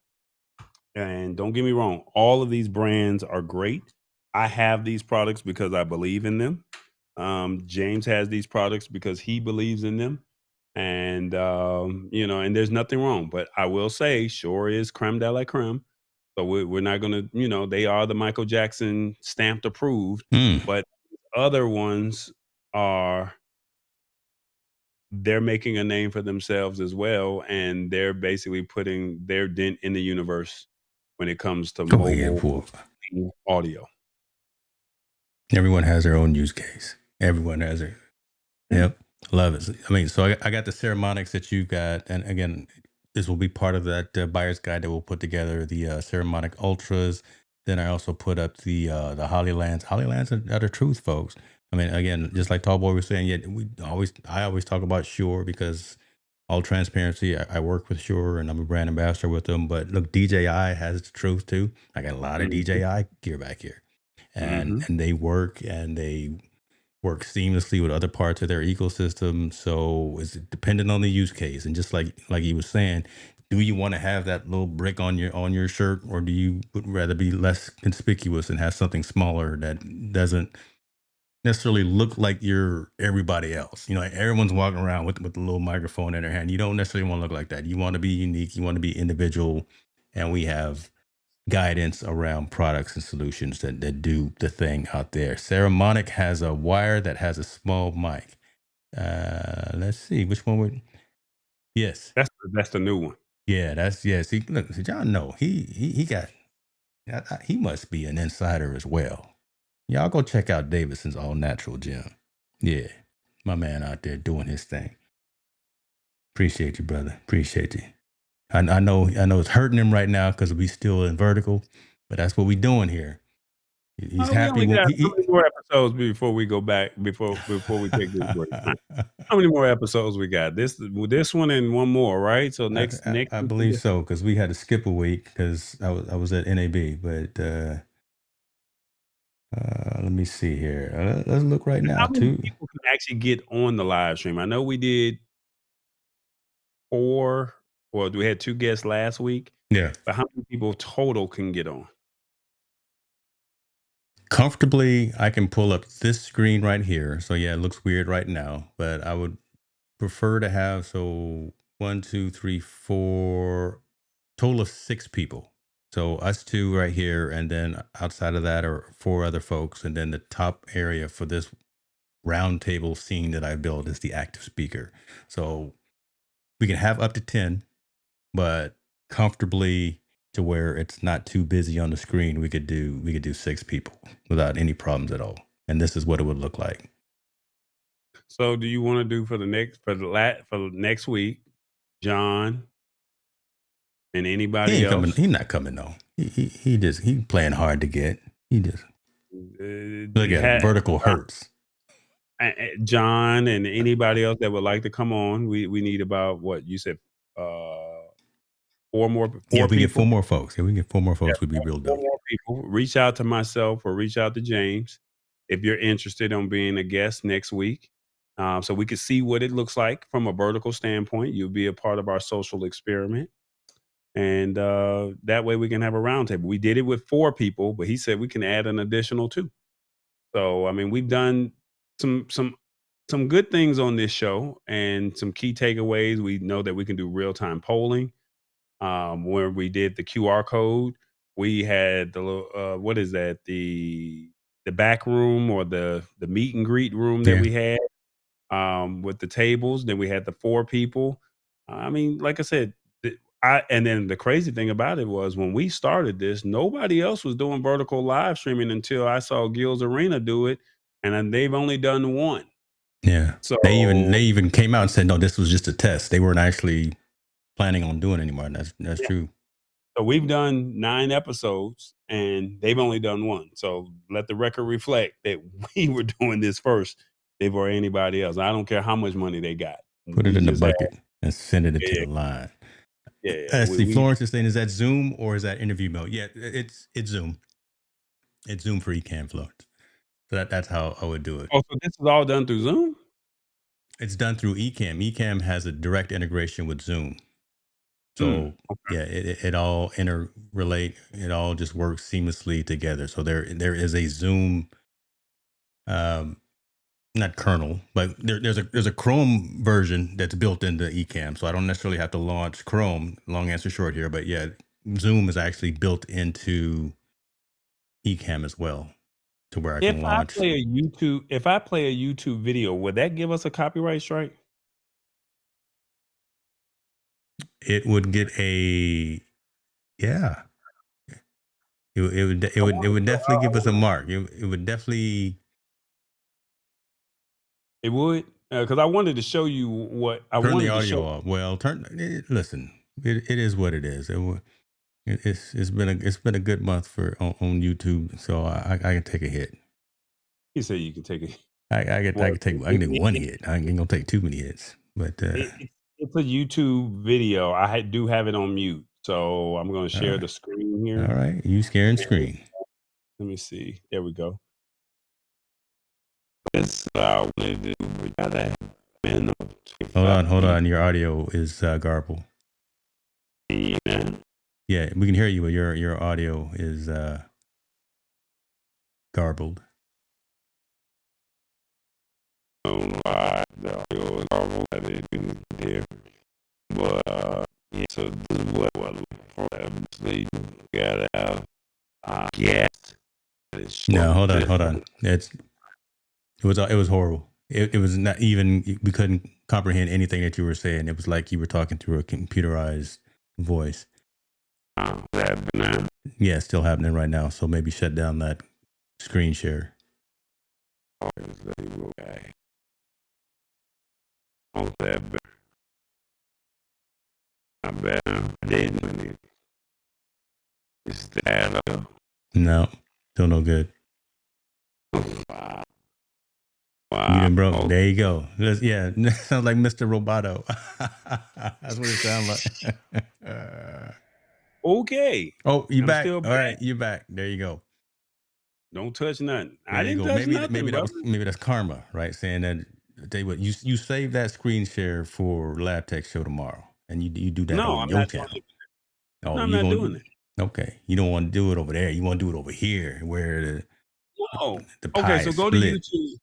And don't get me wrong, all of these brands are great. I have these products because I believe in them. James has these products because he believes in them. And and there's nothing wrong. But I will say, sure is creme de la creme. So we're not gonna, they are the Michael Jackson stamped approved, mm, but other ones are they're making a name for themselves as well, and they're basically putting their dent in the universe when it comes to go ahead mobile for audio. everyone has their own use case. Everyone has their Yeah. Yep, love it. I mean, so I got the ceremonics that you got, and again, this will be part of that buyer's guide that we'll put together. The ceremonic ultras. Then I also put up the Hollylands. Hollylands are the truth, folks. I mean, again, just like Tallboy was saying, yet I always talk about Shure, because all transparency, I work with Shure and I'm a brand ambassador with them. But look, DJI has the truth too. I got a lot of Mhm, DJI gear back here, and mhm. they work seamlessly with other parts of their ecosystem. So it's dependent on the use case. And just like he was saying, do you want to have that little brick on your shirt, or do you would rather be less conspicuous and have something smaller that doesn't necessarily look like you're everybody else? Like everyone's walking around with a little microphone in their hand. You don't necessarily want to look like that. You want to be unique. You want to be individual. And we have guidance around products and solutions that do the thing out there. Ceramonic has a wire that has a small mic. Let's see which one would. Yes, That's the new one. yeah, that's yeah. See, look, see, John. No, he got. He must be an insider as well. Y'all go check out Davidson's All Natural Gym. Yeah, my man out there doing his thing. Appreciate you, brother. Appreciate you. I know it's hurting him right now because we still in vertical, but that's what we doing here. He's We happy only when got how many more episodes before we go back before we take this break? How many more episodes we got? This one and one more, right? So next I week believe so because we had to skip a week because I was at NAB, but let me see here. Let's look right now how many too. people can actually get on the live stream? I know we did 4 well, we had 2 guests last week, Yeah, but how many people total can get on? comfortably, I can pull up this screen right here. So yeah, it looks weird right now, but I would prefer to have so one, two, three, four, total of 6 people. So us two right here, and then outside of that are 4 other folks, and then the top area for this round table scene that I built is the active speaker. So we can have up to 10, but comfortably to where it's not too busy on the screen, we could do 6 people without any problems at all. And this is what it would look like. So do you wanna do for the next week, John and He anybody ain't coming. else? He's not coming though. He playing hard to get. He just look at him. Ha Vertical hurts. John and anybody else that would like to come on. We need about what you said, uh, 4 Yeah, we get four people? more folks. Yeah, we get 4 more Yeah, folks. We'd be real 4 dope. more people. Reach out to myself or reach out to James if you're interested in being a guest next week. So we can see what it looks like from a vertical standpoint. You'll be a part of our social experiment. And that way we can have a roundtable. We did it with 4 people, but he said we can add an additional 2. So I mean, we've done some some some good things on this show and some key takeaways. We know that we can do real time polling. Where we did the QR code, we had the what is that the back room or the meet and greet room that Yeah, we had with the tables. Then we had the 4 people. I mean, like I said, and then the crazy thing about it was when we started this, nobody else was doing vertical live streaming until I saw Gil's Arena do it, and then they've only done one. yeah. They So even came out and said no, this was just a test. They weren't actually planning on doing anymore. That's yeah, true. so we've done 9 episodes, and they've only done one. So let the record reflect that we were doing this first before anybody else. I don't care how much money they got. Put it We in the just had bucket and send it into yeah, the line. yeah, yeah. Let's We see. we Florence is saying, is that Zoom or is that interview mode? Yeah, it's Zoom. It's Zoom for Ecamm Florence. So that's how I would do it. oh, so this is all done through Zoom? It's done through Ecamm. Ecamm has a direct integration with Zoom. Mm. So yeah, it all interrelate. It all just works seamlessly together. So there is a Zoom, um, not kernel, but there's a Chrome version that's built into Ecamm. So I don't necessarily have to launch Chrome. Long answer short here, but yeah, Zoom is actually built into Ecamm as well, to where I can launch. If I play a YouTube video, would that give us a copyright strike? It would get a yeah. It would definitely give us a mark. It would definitely It would? Because I wanted to show you what I turn the wanted to audio show. off. Well, listen. It is what it is. It's been a good month for on YouTube, so I can take a hit. You say you can take it. I Well, can take one hit. I ain't gonna take too many hits, but it's a YouTube video. Do have it on mute, so I'm going to all share right, the screen all here. right. You scaring And screen. let me see. There we go. This I wanted to do. We gotta have minimum Hold 25 on, hold people. on. Your audio is garbled. Yeah. Yeah, we can hear you, but your audio is garbled. Don't lie. The audio is horrible. I didn't hear. But yeah, so this is what I'm looking for. Obviously, gotta have yes. No, hold on. It was horrible. It was not even we couldn't comprehend anything that you were saying. It was like you were talking through a computerized voice. That now. Yeah, it's still happening right now. So maybe shut down that screen share. Okay. On that not bad. I didn't. It's that. No, still no good. Wow. You Wow. done broke. There you go. Yeah, sounds like Mr. Roboto. That's what it sounds like. Okay. Oh, you I'm back? still All right, back. you back. There you go. Don't touch nothing. There I you didn't go. touch Maybe nothing, brother. maybe that's karma, right? Saying that they would you save that screen share for Lab Tech show tomorrow, and you do that No, on I'm your not doing channel. it. No, Oh, I'm you not doing gonna it. okay? You don't want to do it over there. You want to do it over here, where No. the Okay, pie so is go to split. YouTube.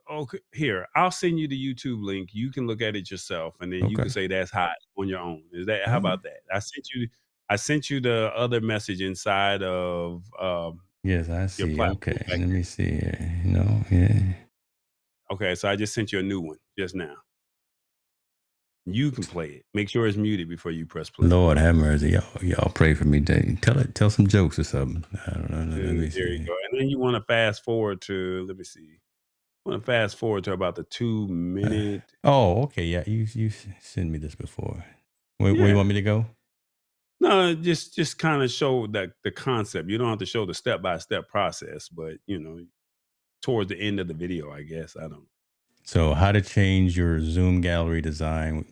Okay, here, I'll send you the YouTube link. You can look at it yourself, and then you Okay. can say that's hot on your own. Is that how All right. about that? I sent you the other message inside of Yes, I your see. platform Okay, back let me see here. No, yeah. there. Okay, so I just sent you a new one just now. You can play it. Make sure it's muted before you press play. Lord have mercy, y'all pray for me. Tell some jokes or something. I don't know. Let me There you see. go. And then you want to fast forward to let me see. Want to fast forward to about the 2 minute. Oh, okay. Yeah, you sent me this before. Where you Yeah. want me to go? No, just kind of show that the concept. You don't have to show the step by step process, but towards the end of the video, I guess. I don't. So, how to change your Zoom gallery design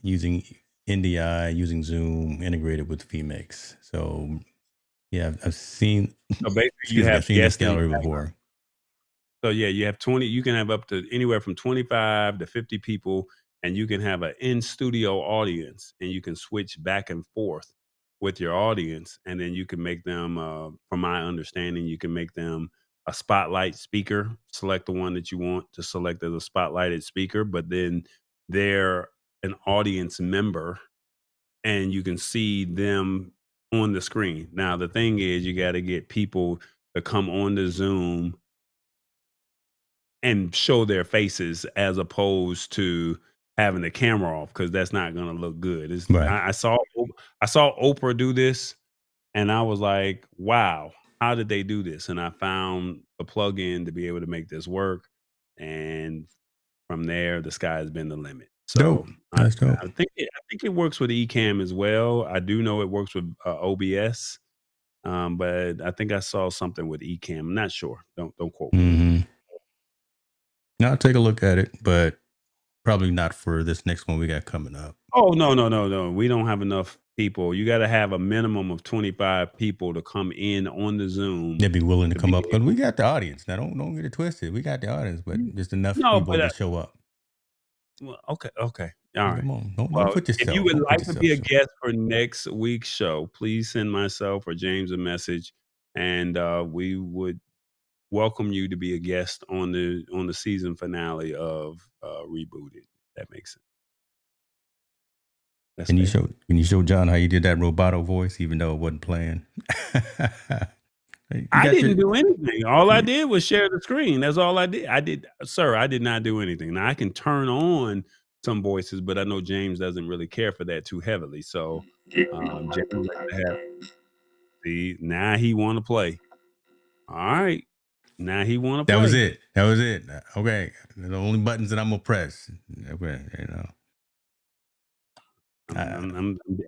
using NDI, using Zoom integrated with vMix. So, yeah, I've seen. So basically, you Excuse me, I've have seen this guests in the gallery background. before. So yeah, you have 20. You can have up to anywhere from 25 to 50 people, and you can have an in studio audience, and you can switch back and forth with your audience, and then you can make them. From my understanding, you can make them a spotlight speaker. Select the one that you want to select as a spotlighted speaker, but then they're an audience member, and you can see them on the screen. Now the thing is, you got to get people to come on the Zoom and show their faces as opposed to having the camera off because that's not going to look good. Right. I saw Oprah do this, and I was like, "Wow, how did they do this?" And I found a plug-in to be able to make this work, and from there, the sky has been the limit. Dope. So That's dope. I think it works with Ecamm as well. I do know it works with OBS, but I think I saw something with Ecamm. I'm not sure. Don't quote me on that. Mm-hmm. Now I'll take a look at it, but probably not for this next one we got coming up. Oh, no, no, no, no. We don't have enough people. You gotta have a minimum of 25 people to come in on the Zoom They'd be willing to to be come up because we able got the audience. Now don't get it twisted. We got the audience, but just enough No, people but, to show up. well, okay, okay. Alright. Come on, don't Well, put if you yourself. would Don't put like to be yourself a short. guest for next week's show, please send myself or James a message, and, we would welcome you to be a guest on the season finale of, Rebooted. That makes sense. That's fair. Can you show John how you did that roboto voice, even though it wasn't playing? You I got didn't your do anything. All I yeah. did was share the screen. That's all I did. Sir, I did not do anything. Now I can turn on some voices, but I know James doesn't really care for that too heavily. So, Give me a James weapon, likes to have James. see, now he wanna play. All right. Now he wanna That was play. it. That was it. Okay, the only buttons that I'm gonna press. Okay, I,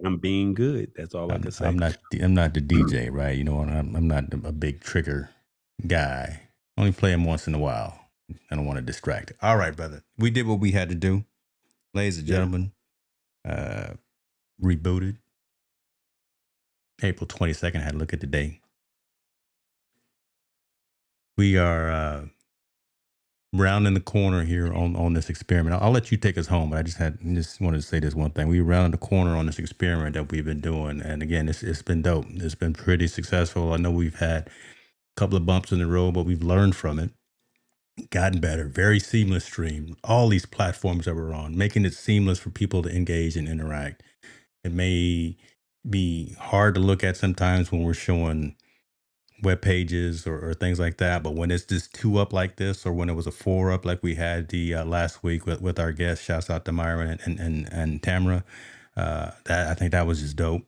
I'm being good. That's all I can say. I'm not the DJ, right? I'm not a big trigger guy. Only play him once in a while. I don't want to distract it. All right, brother. We did what we had to do, ladies and Yeah. gentlemen. Uh, Rebooted April 22nd. I had to look at the day. We are rounding the corner here on this experiment. I'll let you take us home, but I just wanted to say this one thing. We rounded the corner on this experiment that we've been doing, and again, it's been dope. It's been pretty successful. I know we've had a couple of bumps in the road, but we've learned from it, gotten better. Very seamless stream. All these platforms that we're on, making it seamless for people to engage and interact. It may be hard to look at sometimes when we're showing web pages or things like that. But when it's just two up like this, or when it was a four up like we had the last week with our guests, shouts out to Myron and Tamara. That I think that was just dope.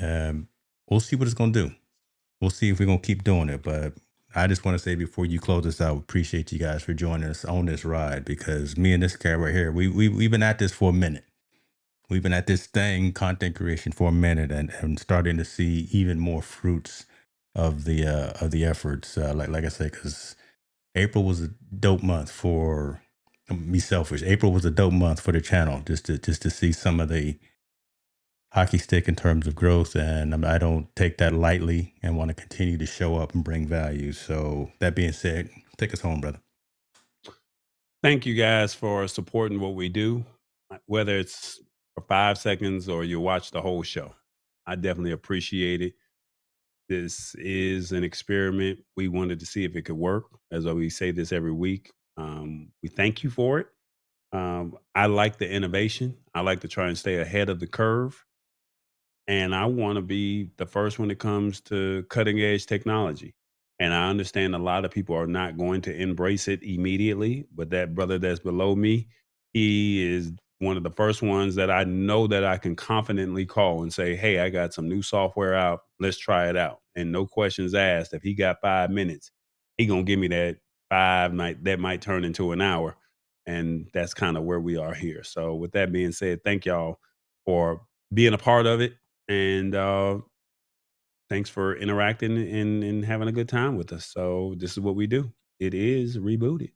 We'll see what it's gonna do. We'll see if we're gonna keep doing it. But I just want to say before you close us out, appreciate you guys for joining us on this ride because me and this guy right here, we've been at this for a minute. We've been at this thing, content creation, for a minute, and starting to see even more fruits of the efforts. Like I said, because April was a dope month for me. Selfish. April was a dope month for the channel, just to see some of the hockey stick in terms of growth, and I don't take that lightly, and want to continue to show up and bring value. So that being said, take us home, brother. Thank you guys for supporting what we do, whether it's for 5 seconds or you watch the whole show. I definitely appreciate it. This is an experiment. We wanted to see if it could work. As we say this every week, we thank you for it. I like the innovation. I like to try and stay ahead of the curve. And I want to be the first when it comes to cutting edge technology. And I understand a lot of people are not going to embrace it immediately, but that brother that's below me, he is one of the first ones that I know that I can confidently call and say, "Hey, I got some new software out. Let's try it out." And no questions asked. If he got 5 minutes, he gonna give me that that might turn into an hour. And that's kind of where we are here. So with that being said, thank y'all for being a part of it, and thanks for interacting and having a good time with us. So this is what we do. It is rebooted.